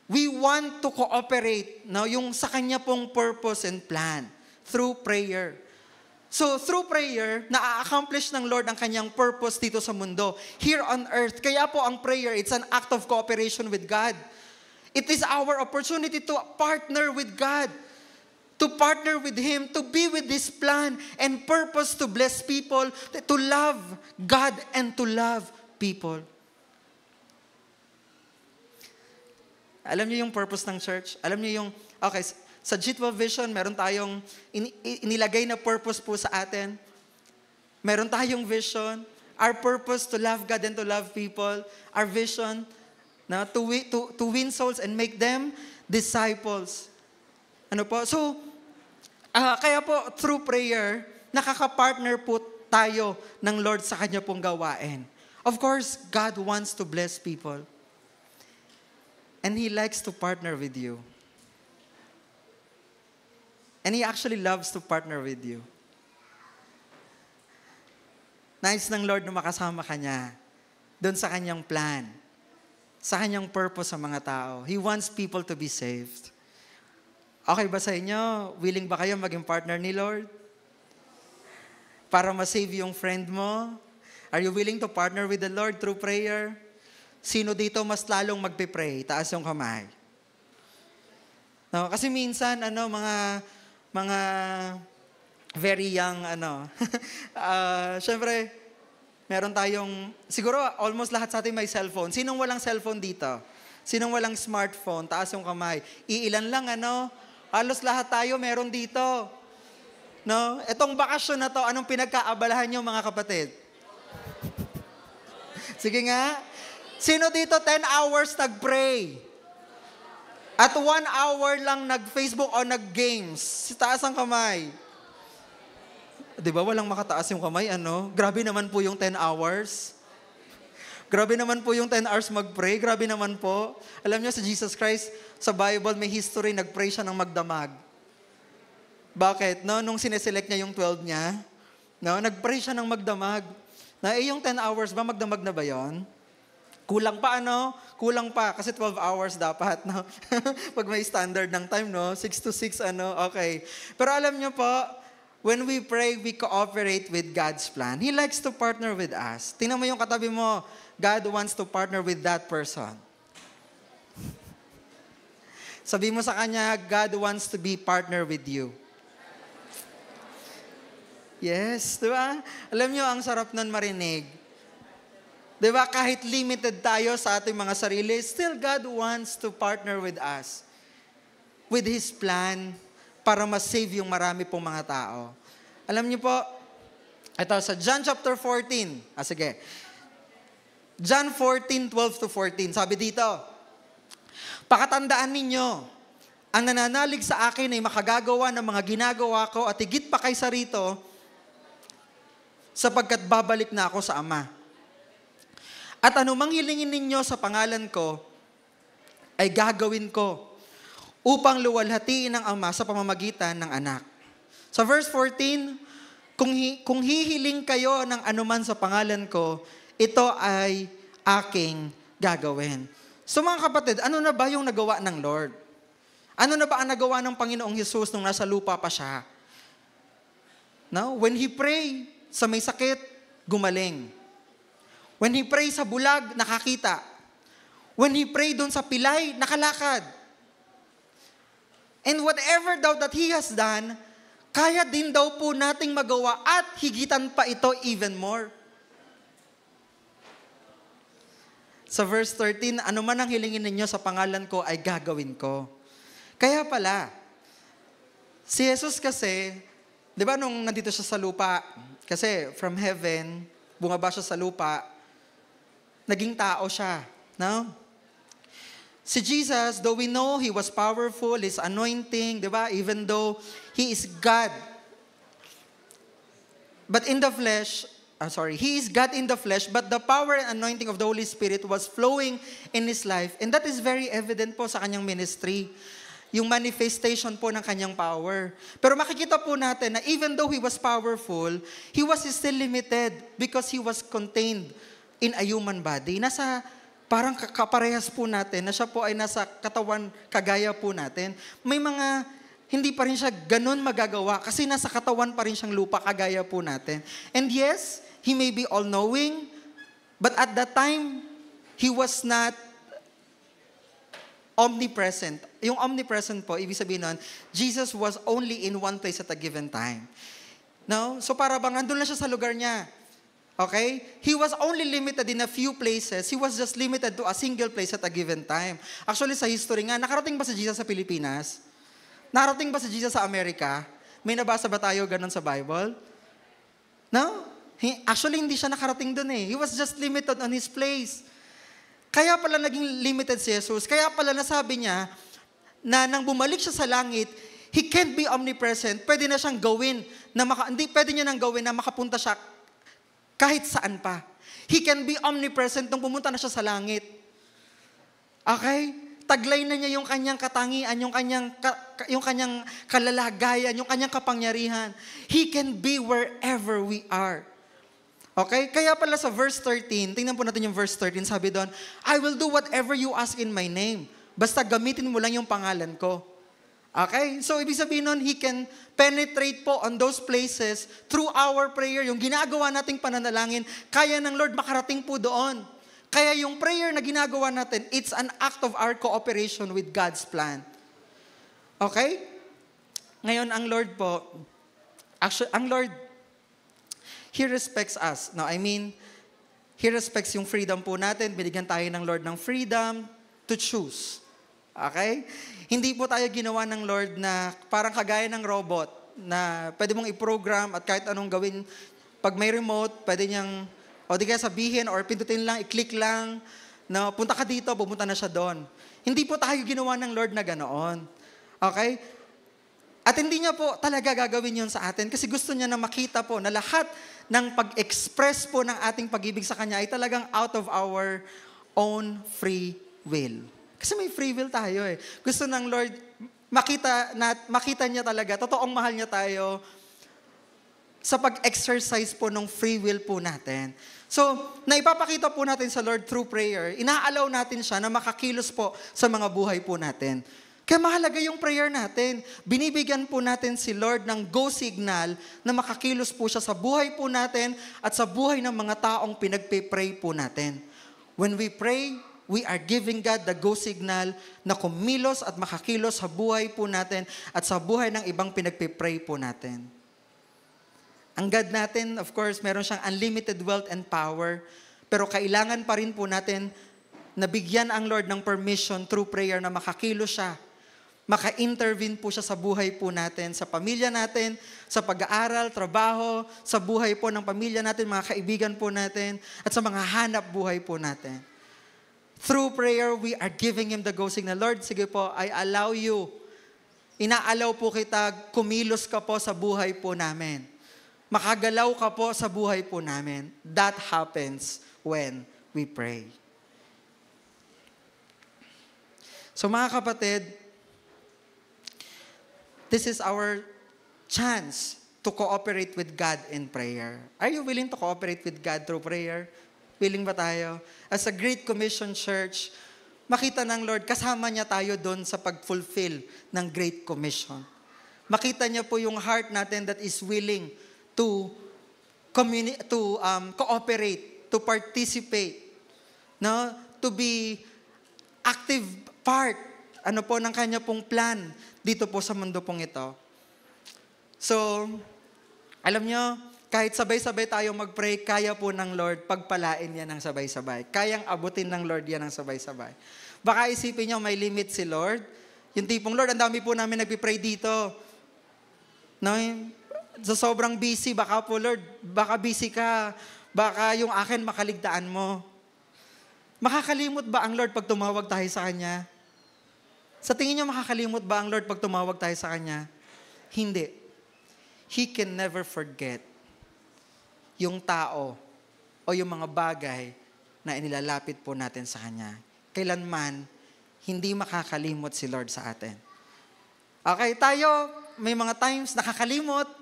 We want to cooperate, yung sa Kanya pong purpose and plan through prayer. So through prayer, na-accomplish ng Lord ang Kanyang purpose dito sa mundo, here on earth. Kaya po ang prayer, it's an act of cooperation with God. It is our opportunity to partner with God. To partner with Him, to be with this plan and purpose to bless people, to love God and to love people. Alam niyo yung purpose ng church? Alam niyo yung, sa G12 Vision, meron tayong inilagay na purpose po sa atin. Meron tayong vision. Our purpose to love God and to love people. Our vision to win souls and make them disciples. So, kaya po, through prayer, nakaka-partner po tayo ng Lord sa Kanya pong gawain. Of course, God wants to bless people. And He likes to partner with you. And He actually loves to partner with you. Nais ng Lord na makasama ka niya doon sa Kanyang plan, sa Kanyang purpose sa mga tao. He wants people to be saved. Okay ba sa inyo? Willing ba kayo maging partner ni Lord? Para ma-save yung friend mo? Are you willing to partner with the Lord through prayer? Sino dito mas lalong magpe-pray? Taas yung kamay. Kasi minsan, mga very young, syempre, meron tayong, siguro almost lahat sa atin may cellphone. Sinong walang cellphone dito? Sinong walang smartphone? Taas yung kamay. Iilan lang, halos lahat tayo meron dito. Etong bakasyon na to, anong pinagkaabalahan nyo mga kapatid? Sige nga. Sino dito 10 hours nag-pray? At 1 hour lang nag-Facebook o nag-games? Taas ang kamay. Di ba walang makataas yung kamay, Grabe naman po yung 10 hours. Grabe naman po yung 10 hours mag-pray. Grabe naman po. Alam niyo, sa Jesus Christ, sa Bible, may history, nag-pray siya ng magdamag. Bakit? Nung sineselect niya yung 12 niya, nag-pray siya ng magdamag. Yung 10 hours ba, magdamag na ba yon? Kulang pa ano? Kulang pa kasi 12 hours dapat, no? Pag may standard ng time, no? 6 to 6 ano? Okay. Pero alam niyo po, when we pray, we cooperate with God's plan. He likes to partner with us. Tingnan mo yung katabi mo, God wants to partner with that person. Sabi mo sa kanya, God wants to be partner with you. Yes, di ba? Alam niyo, ang sarap nun marinig. Di ba? Kahit limited tayo sa ating mga sarili, still God wants to partner with us. With His plan para ma-save yung marami pong mga tao. Alam niyo po, ito sa John chapter 14. Sige. John 14:12-14. Sabi dito, pakatandaan ninyo, ang nananalig sa akin ay makagagawa ng mga ginagawa ko at higit pa kaysa rito, sapagkat babalik na ako sa Ama. At anumang hilingin ninyo sa pangalan ko, ay gagawin ko upang luwalhatiin ng Ama sa pamamagitan ng Anak. Sa verse 14, kung hihiling kayo ng anuman sa pangalan ko, ito ay aking gagawin. So mga kapatid, ano na ba yung nagawa ng Lord? Ano na ba ang nagawa ng Panginoong Hesus nung nasa lupa pa siya? No? When He prayed sa may sakit, gumaling. When He prayed sa bulag, nakakita. When He prayed doon sa pilay, nakalakad. And whatever daw that He has done, kaya din daw po nating magawa at higitan pa ito even more. Sa verse 13, ano man ang hilingin ninyo sa pangalan ko ay gagawin ko. Kaya pala, si Jesus kasi, di ba nung nandito siya sa lupa, kasi from heaven, bumaba siya sa lupa, naging tao siya. No? Si Jesus, though we know He was powerful, His anointing, di ba? Even though He is God. But in the flesh, He is God in the flesh, but the power and anointing of the Holy Spirit was flowing in His life. And that is very evident po sa kanyang ministry. Yung manifestation po ng kanyang power. Pero makikita po natin na even though He was powerful, He was still limited because He was contained in a human body. Nasa, parang kaparehas po natin, na siya po ay nasa katawan kagaya po natin. May mga, hindi pa rin siya ganun magagawa kasi nasa katawan pa rin siyang lupa kagaya po natin. And yes, He may be all-knowing, but at that time, He was not omnipresent. Yung omnipresent po, ibig sabihin nun, Jesus was only in one place at a given time. No? So para bang nandun lang siya sa lugar niya. Okay? He was only limited in a few places. He was just limited to a single place at a given time. Actually, sa history nga, nakarating ba si Jesus sa Pilipinas? Nakarating ba si Jesus sa Amerika? May nabasa ba tayo ganun sa Bible? No? Actually, hindi siya nakarating dun eh. He was just limited on His place. Kaya pala naging limited si Jesus. Kaya pala nasabi niya na nang bumalik siya sa langit, He can't be omnipresent. Pwede na siyang gawin. Hindi pwede niya nang gawin na makapunta siya kahit saan pa. He can be omnipresent nung pumunta na siya sa langit. Okay? Taglay na niya yung kanyang katangian, yung kanyang kalalagayan, yung kanyang kapangyarihan. He can be wherever we are. Okay? Kaya pala sa verse 13, tingnan po natin yung verse 13, sabi doon, I will do whatever you ask in my name. Basta gamitin mo lang yung pangalan ko. Okay? So, ibig sabihin nun, He can penetrate po on those places through our prayer. Yung ginagawa nating pananalangin, kaya ng Lord makarating po doon. Kaya yung prayer na ginagawa natin, it's an act of our cooperation with God's plan. Okay? Ngayon, ang Lord po, actually, ang Lord, He respects us. No, I mean, He respects yung freedom po natin. Binigyan tayo ng Lord ng freedom to choose. Okay? Hindi po tayo ginawa ng Lord na parang kagaya ng robot na pwede mong i-program at kahit anong gawin. Pag may remote, pwede niyang, o di kaya sabihin or pindutin lang, i-click lang, na punta ka dito, pumunta na siya doon. Hindi po tayo ginawa ng Lord na ganoon. Okay? At hindi niya po talaga gagawin yun sa atin kasi gusto niya na makita po na lahat ng pag-express po ng ating pag-ibig sa Kanya ay talagang out of our own free will. Kasi may free will tayo eh. Gusto ng Lord, makita niya talaga, totoong mahal niya tayo sa pag-exercise po ng free will po natin. So, naipapakita po natin sa Lord through prayer, inaalaw natin siya na makakilos po sa mga buhay po natin. Kaya mahalaga yung prayer natin. Binibigyan po natin si Lord ng go signal na makakilos po siya sa buhay po natin at sa buhay ng mga taong pinagpe-pray po natin. When we pray, we are giving God the go signal na kumilos at makakilos sa buhay po natin at sa buhay ng ibang pinagpe-pray po natin. Ang God natin, of course, meron siyang unlimited wealth and power, pero kailangan pa rin po natin na bigyan ang Lord ng permission through prayer na makakilos siya. Maka-intervene po siya sa buhay po natin, sa pamilya natin, sa pag-aaral, trabaho, sa buhay po ng pamilya natin, mga kaibigan po natin, at sa mga hanap buhay po natin. Through prayer, we are giving Him the go signal. Lord, sige po, I allow you. Inaalaw po kita, kumilos ka po sa buhay po namin. Makagalaw ka po sa buhay po namin. That happens when we pray. So mga kapatid, this is our chance to cooperate with God in prayer. Are you willing to cooperate with God through prayer? Willing ba tayo? As a Great Commission Church, makita ng Lord, kasama niya tayo doon sa pag-fulfill ng Great Commission. Makita niya po yung heart natin that is willing to cooperate, to participate, no? To be active part, ng kanya pong plan dito po sa mundo pong ito. So, alam nyo, kahit sabay-sabay tayo mag-pray, kaya po ng Lord pagpalain yan ng sabay-sabay. Kayang abutin ng Lord yan ng sabay-sabay. Baka isipin nyo, may limit si Lord. Yung tipong, Lord, ang dami po namin nagpipray dito. No? So, sobrang busy, baka po, Lord, baka busy ka. Baka yung akin makaligtaan mo. Makakalimot ba ang Lord pag tumawag tayo sa Kanya? Sa tingin nyo, makakalimot ba ang Lord pag tumawag tayo sa Kanya? Hindi. He can never forget yung tao o yung mga bagay na inilalapit po natin sa Kanya. Kailanman, hindi makakalimot si Lord sa atin. Okay, tayo, may mga times nakakalimot,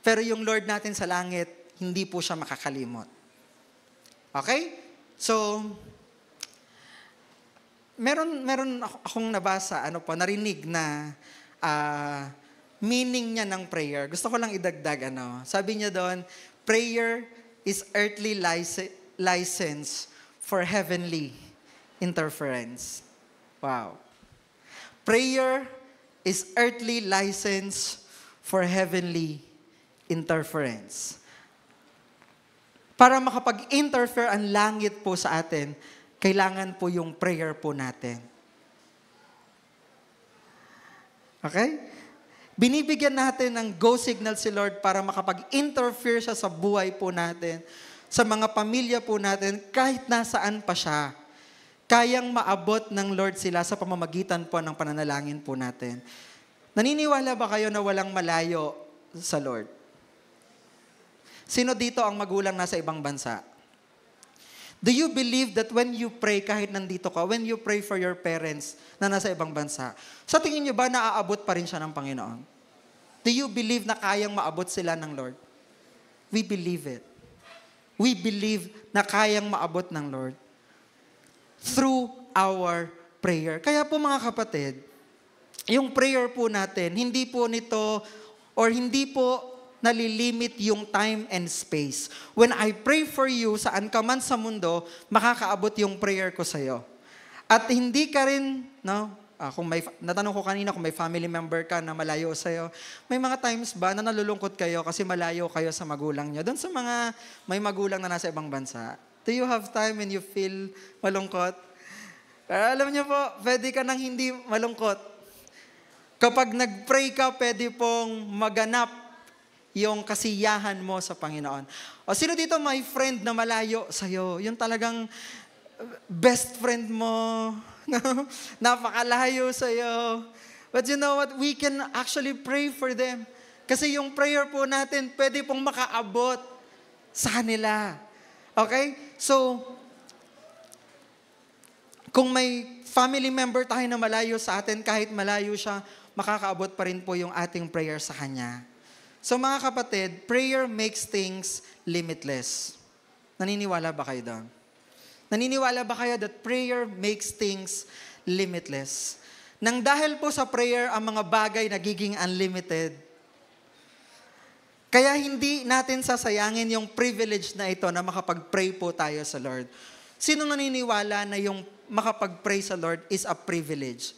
pero yung Lord natin sa langit, hindi po siya makakalimot. Okay? So, meron akong nabasa, narinig na meaning niya ng prayer. Gusto ko lang idagdag, Sabi niya doon, prayer is earthly license for heavenly interference. Wow. Prayer is earthly license for heavenly interference. Para makapag-interfere ang langit po sa atin, kailangan po yung prayer po natin. Okay? Binibigyan natin ng go signal si Lord para makapag-interfere siya sa buhay po natin, sa mga pamilya po natin, kahit nasaan pa siya. Kayang maabot ng Lord sila sa pamamagitan po ng pananalangin po natin. Naniniwala ba kayo na walang malayo sa Lord? Sino dito ang magulang nasa ibang bansa? Do you believe that when you pray, kahit nandito ka, when you pray for your parents na nasa ibang bansa, sa tingin niyo ba naaabot pa rin siya ng Panginoon? Do you believe na kayang maabot sila ng Lord? We believe it. We believe na kayang maabot ng Lord through our prayer. Kaya po mga kapatid, yung prayer po natin, hindi po nito or hindi po nalilimit yung time and space. When I pray for you, saan ka man sa mundo, makakaabot yung prayer ko sa'yo. At hindi ka rin, natanong ko kanina kung may family member ka na malayo sa'yo, may mga times ba na nalulungkot kayo kasi malayo kayo sa magulang nyo? Doon sa mga may magulang na nasa ibang bansa, do you have time when you feel malungkot? Pero alam niyo po, pwede ka nang hindi malungkot. Kapag nag-pray ka, pwede pong maganap yung kasiyahan mo sa Panginoon. O sino dito may friend na malayo sa'yo? Yung talagang best friend mo, napakalayo sa'yo. But you know what? We can actually pray for them. Kasi yung prayer po natin, pwede pong makaabot sa kanila. Okay? So, kung may family member tayo na malayo sa atin, kahit malayo siya, makakaabot pa rin po yung ating prayer sa Kanya. So mga kapatid, prayer makes things limitless. Naniniwala ba kayo doon? Naniniwala ba kayo that prayer makes things limitless? Nang dahil po sa prayer, ang mga bagay nagiging unlimited. Kaya hindi natin sasayangin yung privilege na ito na makapag-pray po tayo sa Lord. Sino naniniwala na yung makapag-pray sa Lord is a privilege?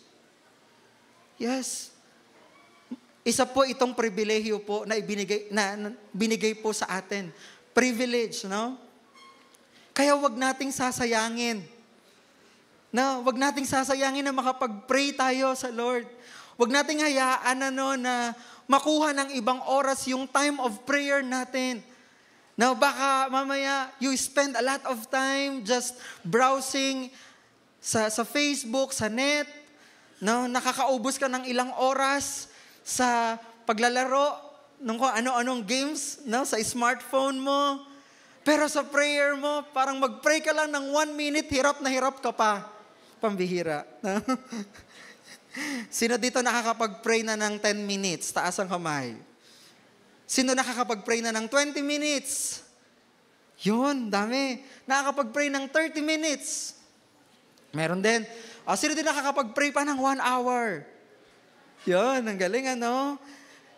Yes. Isa po itong pribilehyo po na binigay po sa atin. Privilege, no? Kaya wag nating sasayangin. No, wag nating sasayangin na makapag-pray tayo sa Lord. Wag nating hayaan na makuha ng ibang oras yung time of prayer natin. Now, baka mamaya you spend a lot of time just browsing sa Facebook, sa net. No, nakakaubos ka ng ilang oras sa paglalaro ng kung ano-anong games, no, sa smartphone mo. Pero sa prayer mo, parang mag-pray ka lang ng 1 minute, hirap na hirap ka pa. Pambihira. No? Sino dito nakakapag-pray na ng 10 minutes? Taas ang kamay. Sino nakakapag-pray na ng 20 minutes? Yun, dami. Nakakapag-pray ng 30 minutes. Meron din. Sino din nakakapag-pray pa ng 1 hour? Yun, ang galing, ano?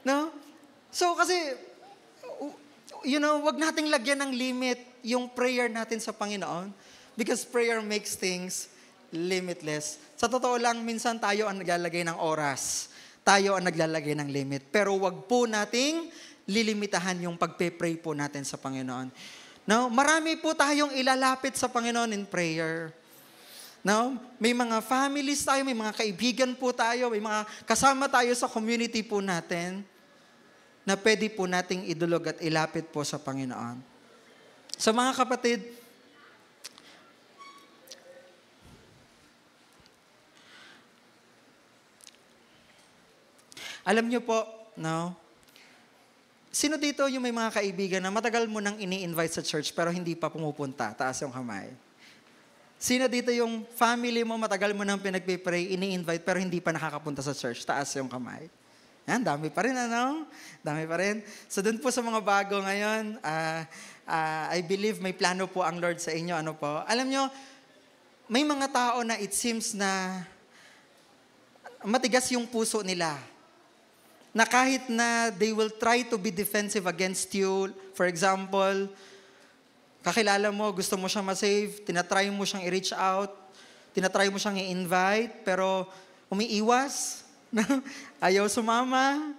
No? So, kasi, wag nating lagyan ng limit yung prayer natin sa Panginoon because prayer makes things limitless. Sa totoo lang, minsan tayo ang naglalagay ng oras. Tayo ang naglalagay ng limit. Pero wag po nating lilimitahan yung pagpe-pray po natin sa Panginoon. No? Marami po tayong ilalapit sa Panginoon in prayer. No? May mga families tayo, may mga kaibigan po tayo, may mga kasama tayo sa community po natin na pwede po nating idulog at ilapit po sa Panginoon. So mga kapatid, alam niyo po, no? Sino dito yung may mga kaibigan na matagal mo nang ini-invite sa church pero hindi pa pumupunta? Taas yung kamay. Sino dito yung family mo, matagal mo nang pinagpipray, ini-invite pero hindi pa nakakapunta sa church? Taas yung kamay. Yan, dami pa rin, ano? Dami pa rin. So, dun po sa mga bago ngayon, I believe may plano po ang Lord sa inyo. Ano po? Alam nyo, may mga tao na it seems na matigas yung puso nila. Na kahit na they will try to be defensive against you, for example, kakilala mo, gusto mo siyang ma-save, tinatry mo siyang i-reach out, tinatry mo siyang i-invite, pero umiiwas, ayaw sumama,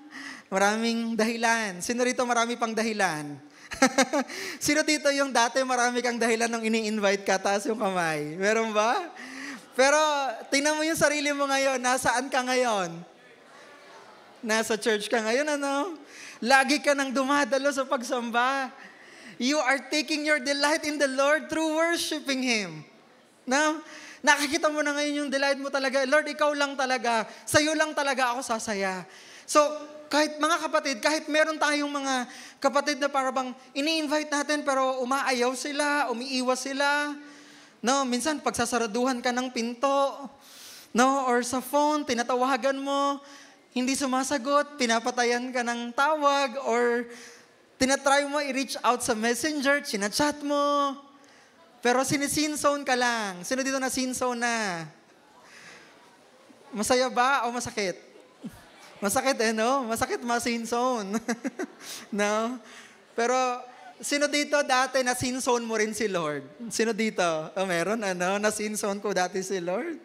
maraming dahilan. Sino rito marami pang dahilan? Sino dito yung dati marami kang dahilan nung ini-invite ka, taas yung kamay? Meron ba? Pero tingnan mo yung sarili mo ngayon, nasaan ka ngayon? Nasa church ka ngayon, ano? Lagi ka nang dumadalo sa pagsamba. You are taking your delight in the Lord through worshiping Him. No? Nakikita mo na ngayon yung delight mo talaga. Lord, ikaw lang talaga. Sa'yo lang talaga ako sasaya. So, kahit mga kapatid, kahit meron tayong mga kapatid na parang ini-invite natin pero umaayaw sila, umiiwas sila. No, minsan pagsasaraduhan ka ng pinto, no, or sa phone, tinatawagan mo, hindi sumasagot, pinapatayan ka ng tawag, or tinatry mo i-reach out sa messenger, chinachat mo, pero sinisinzone ka lang. Sino dito na sinzone na? Masaya ba o masakit? Masakit no? Masakit ma-sinzone. No? Pero sino dito dati na sinzone mo rin si Lord? Sino dito? Meron, na sinzone ko dati si Lord.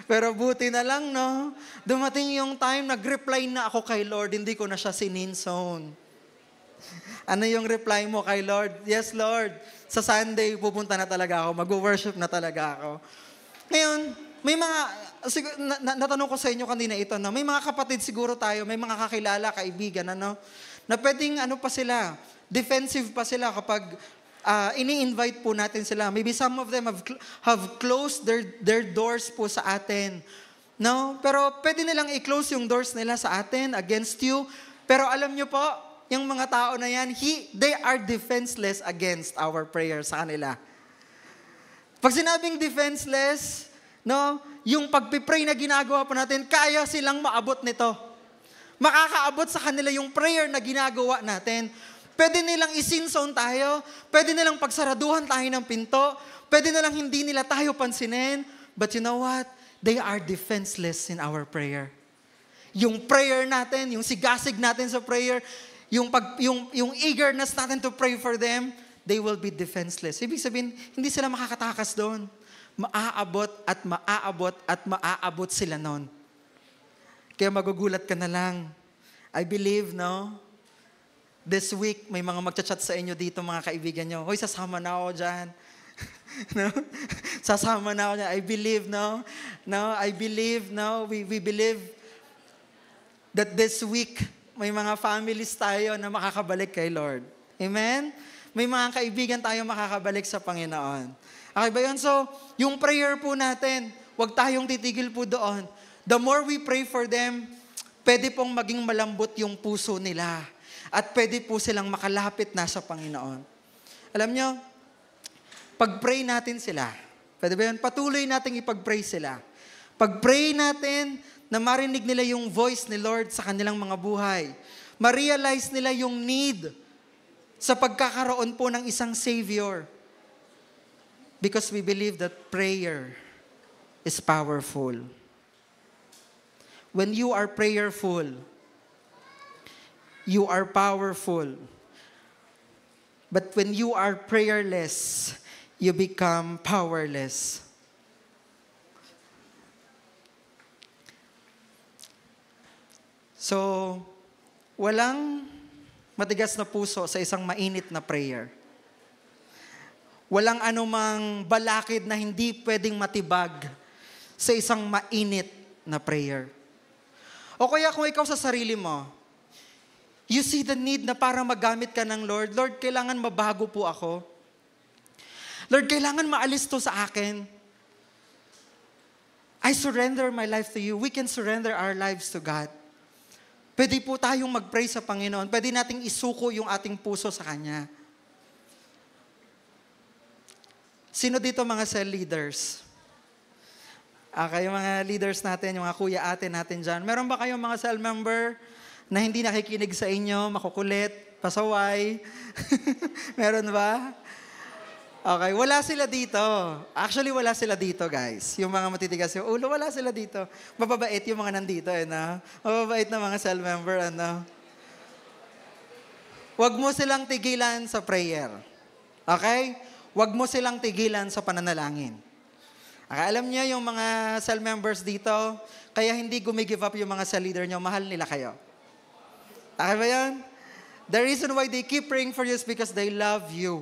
Pero buti na lang, no? Dumating yung time, nag-reply na ako kay Lord, hindi ko na siya sininzone. Ano yung reply mo kay Lord? Yes, Lord. Sa Sunday, pupunta na talaga ako. Mag-worship na talaga ako. Ngayon, may mga, natanong ko sa inyo kanina ito, no? May mga kapatid siguro tayo, may mga kakilala, kaibigan, na pwedeng pa sila, defensive pa sila kapag ini-invite po natin sila. Maybe some of them have closed their doors po sa atin. No? Pero pwede nilang i-close yung doors nila sa atin against you. Pero alam nyo po, yung mga tao na yan, they are defenseless against our prayers sa kanila. Pag sinabing defenseless, no, yung pagpipray na ginagawa po natin, kaya silang maabot nito. Makakaabot sa kanila yung prayer na ginagawa natin. Pwede nilang isin zone tayo, pwede nilang pagsaraduhan tayo ng pinto, pwede nilang hindi nila tayo pansinin, but you know what? They are defenseless in our prayer. Yung prayer natin, yung sigasig natin sa prayer, yung eagerness natin to pray for them, they will be defenseless. Ibig sabihin, hindi sila makakatakas doon. Maaabot at maaabot at maaabot sila noon. Kaya magugulat ka na lang. I believe, no? This week, may mga magchat-chat sa inyo dito, mga kaibigan nyo. Hoy, sasama na ako dyan. No? Sasama na ako dyan. I believe, no? No? I believe, no? We believe that this week, may mga families tayo na makakabalik kay Lord. Amen? May mga kaibigan tayo makakabalik sa Panginoon. Okay ba yun? So, yung prayer po natin, huwag tayong titigil po doon. The more we pray for them, pwede pong maging malambot yung puso nila. At pwede po silang makalapit na sa Panginoon. Alam nyo, pag-pray natin sila. Pwede ba yun? Patuloy natin ipag-pray sila. Pag-pray natin na marinig nila yung voice ni Lord sa kanilang mga buhay. Ma-realize nila yung need sa pagkakaroon po ng isang Savior. Because we believe that prayer is powerful. When you are prayerful, you are powerful. But when you are prayerless, you become powerless. So, walang matigas na puso sa isang mainit na prayer. Walang anumang balakid na hindi pwedeng matibag sa isang mainit na prayer. O kaya kung ikaw sa sarili mo, you see the need na para magamit ka ng Lord. Lord, kailangan mabago po ako. Lord, kailangan maalis to sa akin. I surrender my life to you. We can surrender our lives to God. Pwede po tayong mag-pray sa Panginoon. Pwede nating isuko yung ating puso sa Kanya. Sino dito mga cell leaders? Kayo mga leaders natin, yung mga kuya ate natin dyan. Meron ba kayong mga cell member na hindi nakikinig sa inyo, makukulit, pasaway? Meron ba? Okay, wala sila dito. Actually, wala sila dito, guys. Yung mga matitigas yung ulo, wala sila dito. Mababait yung mga nandito, no? Mababait na mga cell member, ano? Huwag mo silang tigilan sa prayer. Okay? Huwag mo silang tigilan sa pananalangin. Okay, alam niyo yung mga cell members dito, kaya hindi gumigive up yung mga cell leader niyo, mahal nila kayo. Okay ba yan? The reason why they keep praying for you is because they love you.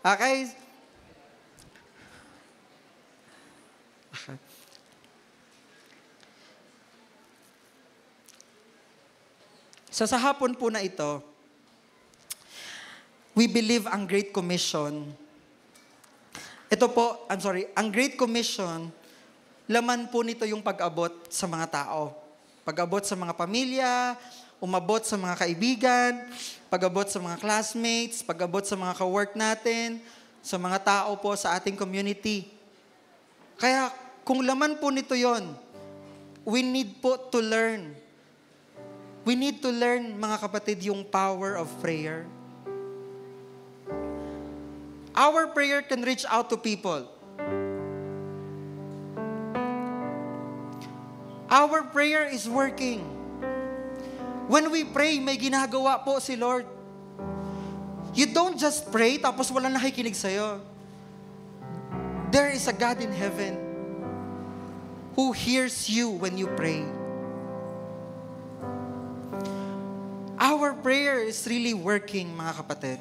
Okay? So sa hapon po na ito, we believe ang Great Commission. Ang Great Commission, laman po nito yung pag-abot sa mga tao. Pag-abot sa mga pamilya, umabot sa mga kaibigan, pag-abot sa mga classmates, pag-abot sa mga ka-work natin, sa mga tao po sa ating community. Kaya kung laman po nito yon, we need po to learn. We need to learn, mga kapatid, yung power of prayer. Our prayer can reach out to people. Our prayer is working. When we pray, may ginagawa po si Lord. You don't just pray tapos walang nakikinig sa'yo. There is a God in heaven who hears you when you pray. Our prayer is really working, mga kapatid.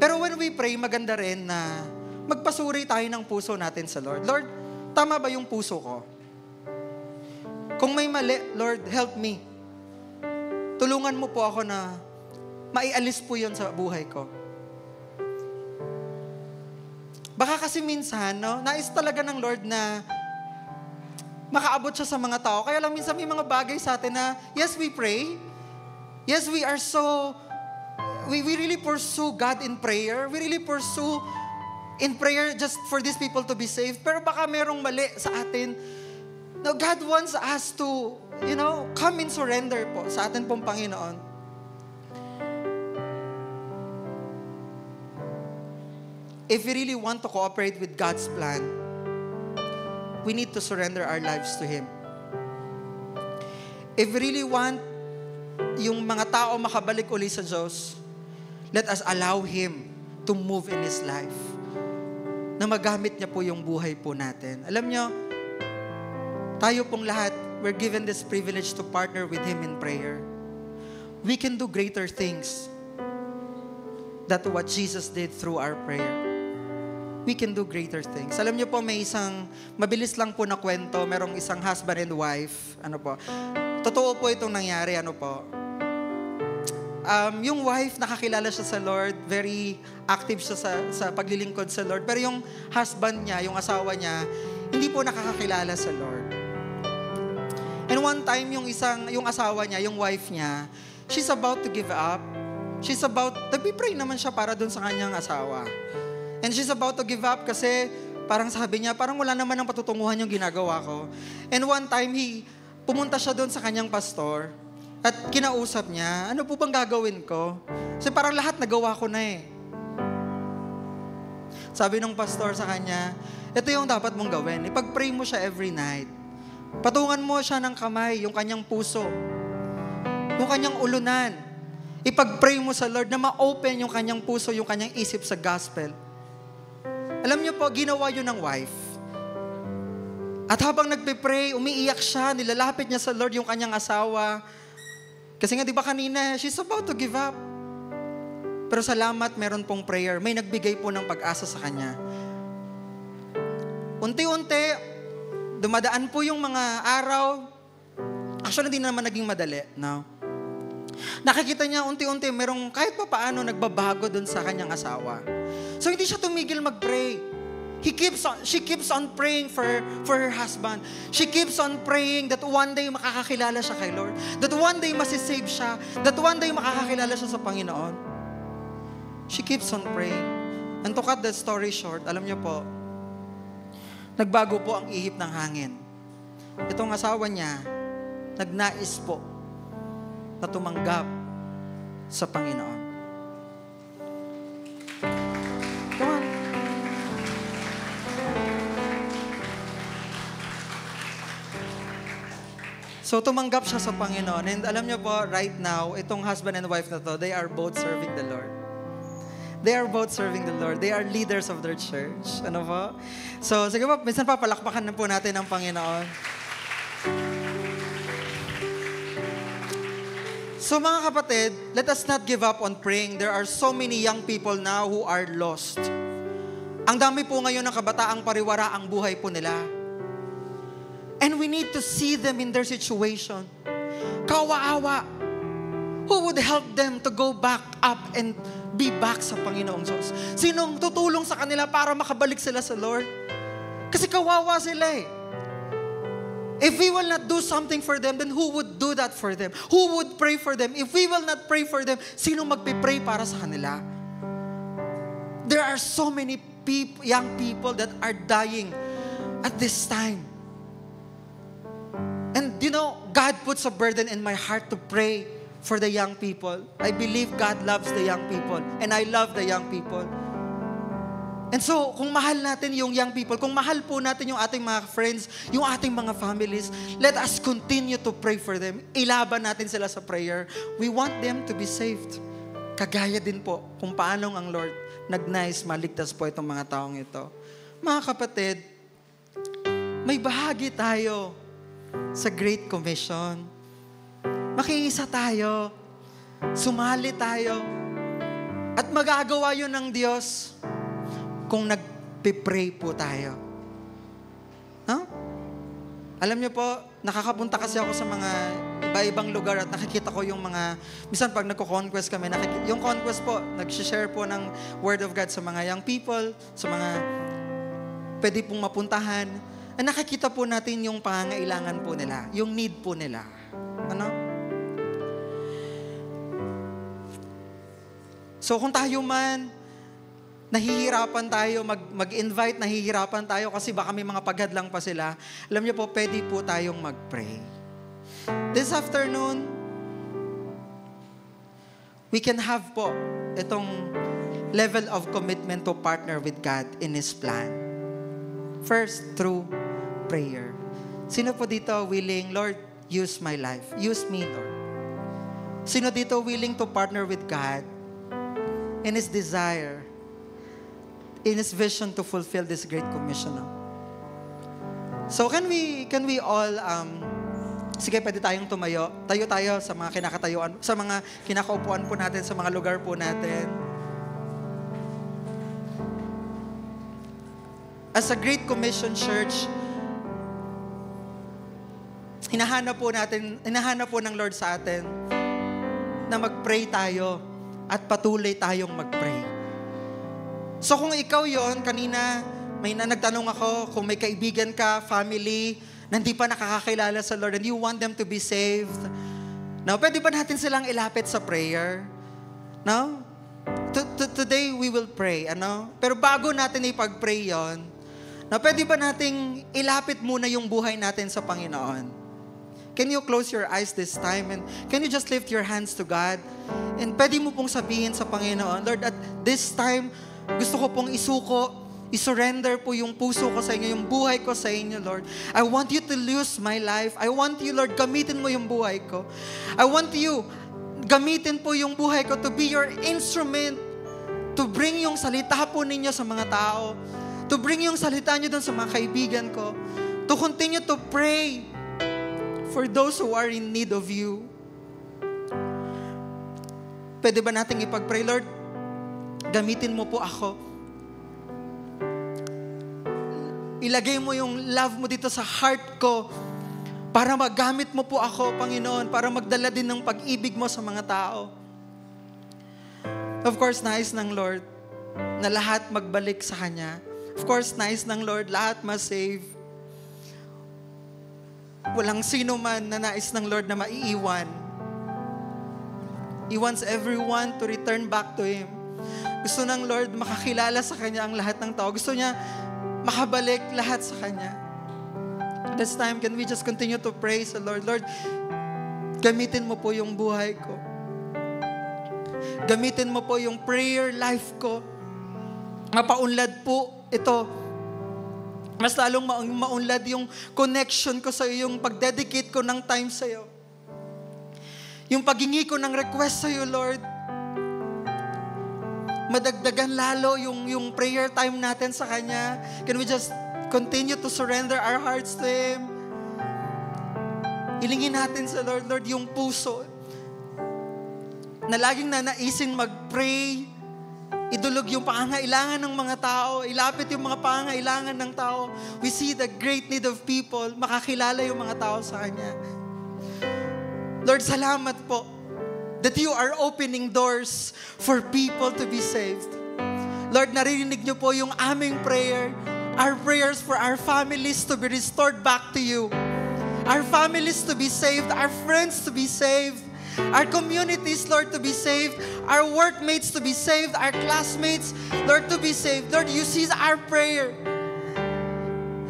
Pero when we pray, maganda rin na magpasuri tayo ng puso natin sa Lord. Lord, tama ba yung puso ko? Kung may mali, Lord, help me. Tulungan mo po ako na maialis po yon sa buhay ko. Baka kasi minsan, no, nais talaga ng Lord na makaabot siya sa mga tao. Kaya lang minsan may mga bagay sa atin na, yes, we pray. Yes, we are so... We really pursue God in prayer. We really pursue in prayer just for these people to be saved. Pero baka merong mali sa atin No, God wants us to, come in surrender po sa atin pong Panginoon. If we really want to cooperate with God's plan, we need to surrender our lives to Him. If we really want yung mga tao makabalik uli sa Diyos, let us allow Him to move in His life. Na magamit niya po yung buhay po natin. Alam niyo, tayo pong lahat, we're given this privilege to partner with Him in prayer. We can do greater things than what Jesus did through our prayer. We can do greater things. Alam niyo po, may isang, mabilis lang po na kwento, merong isang husband and wife, totoo po itong nangyari, yung wife, nakakilala siya sa Lord, very active siya sa paglilingkod sa Lord, pero yung husband niya, yung asawa niya, hindi po nakakakilala sa Lord. And one time, yung asawa niya, yung wife niya, she's about to give up. Nagpipray naman siya para dun sa kanyang asawa. And she's about to give up kasi parang sabi niya, parang wala naman ang patutunguhan yung ginagawa ko. And one time, pumunta siya doon sa kanyang pastor at kinausap niya, ano po bang gagawin ko? Kasi parang lahat nagawa ko na eh. Sabi ng pastor sa kanya, ito yung dapat mong gawin. Ipag-pray mo siya every night. Patungan mo siya ng kamay, yung kanyang puso, yung kanyang ulunan. Ipag-pray mo sa Lord na ma-open yung kanyang puso, yung kanyang isip sa gospel. Alam niyo po, ginawa yun ng wife. At habang nagpe-pray, umiiyak siya, nilalapit niya sa Lord yung kanyang asawa. Kasi nga, di ba kanina, she's about to give up. Pero salamat, meron pong prayer. May nagbigay po ng pag-asa sa kanya. Unti-unti, dumadaan po yung mga araw. Actually, hindi naman naging madali. No? Nakikita niya unti-unti, merong kahit pa paano nagbabago dun sa kanyang asawa. So, hindi siya tumigil mag-pray. She keeps on praying for her husband. She keeps on praying that one day makakakilala siya kay Lord. That one day masisave siya. That one day makakakilala siya sa Panginoon. She keeps on praying. And to cut the story short, alam niyo po, nagbago po ang ihip ng hangin. Itong asawa niya, nagnais po na tumanggap sa Panginoon. Come on. So, tumanggap siya sa Panginoon. And alam niyo po, right now, itong husband and wife na to, they are both serving the Lord. They are both serving the Lord. They are leaders of their church. Ano po? So, sige po, minsan pa, palakpakan na po natin ang Panginoon. So, mga kapatid, let us not give up on praying. There are so many young people now who are lost. Ang dami po ngayon ng kabataang pariwara ang buhay po nila. And we need to see them in their situation. Kawaawa. Who would help them to go back up and be back sa Panginoong Diyos? Sinong tutulong sa kanila para makabalik sila sa Lord? Kasi kawawa sila eh. If we will not do something for them, then who would do that for them? Who would pray for them? If we will not pray for them, sino magpipray para sa kanila? There are so many young people that are dying at this time. And God puts a burden in my heart to pray for the young people. I believe God loves the young people. And I love the young people. And so, kung mahal natin yung young people, kung mahal po natin yung ating mga friends, yung ating mga families, let us continue to pray for them. Ilaban natin sila sa prayer. We want them to be saved. Kagaya din po kung paano ang Lord nagnais maligtas po itong mga taong ito. Mga kapatid, may bahagi tayo sa Great Commission. Makiisa tayo. Sumali tayo. At magagawa yun ng Diyos kung nagpipray po tayo. No? Alam niyo po, nakakapunta kasi ako sa mga iba-ibang lugar at nakikita ko yung mga, minsan pag nagko-conquest kami, yung conquest po, nag-share po ng Word of God sa mga young people, sa mga pwede pong mapuntahan. Nakikita po natin yung pangangailangan po nila, yung need po nila. Ano? So kung tayo man nahihirapan tayo mag-invite, nahihirapan tayo kasi baka may mga paghadlang pa sila, alam niyo po, pwede po tayong mag-pray. This afternoon, we can have po itong level of commitment to partner with God in His plan. First, through prayer. Sino po dito willing, Lord, use my life. Use me, Lord. Sino dito willing to partner with God in His desire, in His vision to fulfill this great commission? So can we all, sige, pwede tayong tumayo. Tayo sa mga kinakatayuan, sa mga kinakaupuan po natin, sa mga lugar po natin. As a Great Commission Church, hinahanap po ng Lord sa atin na mag-pray tayo at patuloy tayong mag-pray. So kung ikaw yon, kanina may nagtanong ako kung may kaibigan ka, family, na hindi pa nakakakilala sa Lord and you want them to be saved. Now, pwede ba natin silang ilapit sa prayer? No? Today we will pray. Pero bago natin ipag-pray yon, pwede ba nating ilapit muna yung buhay natin sa Panginoon? Can you close your eyes this time and can you just lift your hands to God? And pwede mo pong sabihin sa Panginoon, Lord, at this time, gusto ko pong isurrender po yung puso ko sa inyo, yung buhay ko sa inyo, Lord. I want you to use my life. I want you, Lord, gamitin mo yung buhay ko. I want you, gamitin po yung buhay ko to be your instrument, to bring yung salita po ninyo sa mga tao, to bring yung salita nyo doon sa mga kaibigan ko, to continue to pray for those who are in need of you. Pwede ba nating ipag-pray, Lord? Gamitin mo po ako. Ilagay mo yung love mo dito sa heart ko para magamit mo po ako, Panginoon, para magdala din ng pag-ibig mo sa mga tao. Of course, nais ng Lord na lahat magbalik sa Kanya. Of course, nais ng Lord lahat ma-save. Walang sino man na nais ng Lord na maiiwan. He wants everyone to return back to Him. Gusto ng Lord makakilala sa Kanya ang lahat ng tao. Gusto niya makabalik lahat sa Kanya. This time, can we just continue to praise the Lord? Lord, gamitin mo po yung buhay ko. Gamitin mo po yung prayer life ko. Mapaunlad po ito. Mas lalong maunlad yung connection ko sa iyo, yung pag-dedicate ko ng time sa iyo. Yung paghingi ko ng request sa iyo, Lord. Madagdagan lalo yung prayer time natin sa Kanya. Can we just continue to surrender our hearts to Him? Hilingin natin sa Lord, Lord, yung puso na laging nanaisin mag-pray, idulog yung pangangailangan ng mga tao, ilapit yung mga pangangailangan ng tao. We see the great need of people, makakilala yung mga tao sa Kanya. Lord, salamat po that you are opening doors for people to be saved. Lord, naririnig niyo po yung aming prayer, our prayers for our families to be restored back to you, our families to be saved, our friends to be saved, our communities, Lord, to be saved, our workmates to be saved, our classmates, Lord, to be saved. Lord, you see our prayer.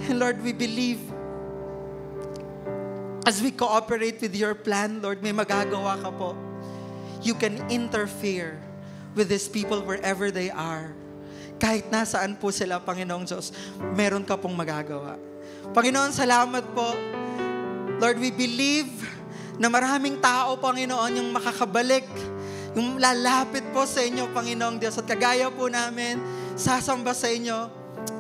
And Lord, we believe as we cooperate with your plan, Lord, may magagawa ka po. You can interfere with these people wherever they are. Kahit nasaan po sila, Panginoong Diyos, meron ka pong magagawa. Panginoon, salamat po. Lord, we believe na maraming tao, Panginoon, yung makakabalik, yung lalapit po sa inyo, Panginoong Diyos. At kagaya po namin, sasamba sa inyo,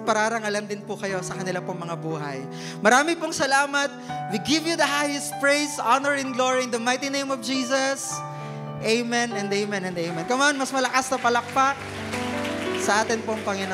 pararangalan din po kayo sa kanila pong mga buhay. Marami pong salamat. We give you the highest praise, honor, and glory in the mighty name of Jesus. Amen and amen and amen. Come on, mas malakas na palakpak sa atin pong Panginoon.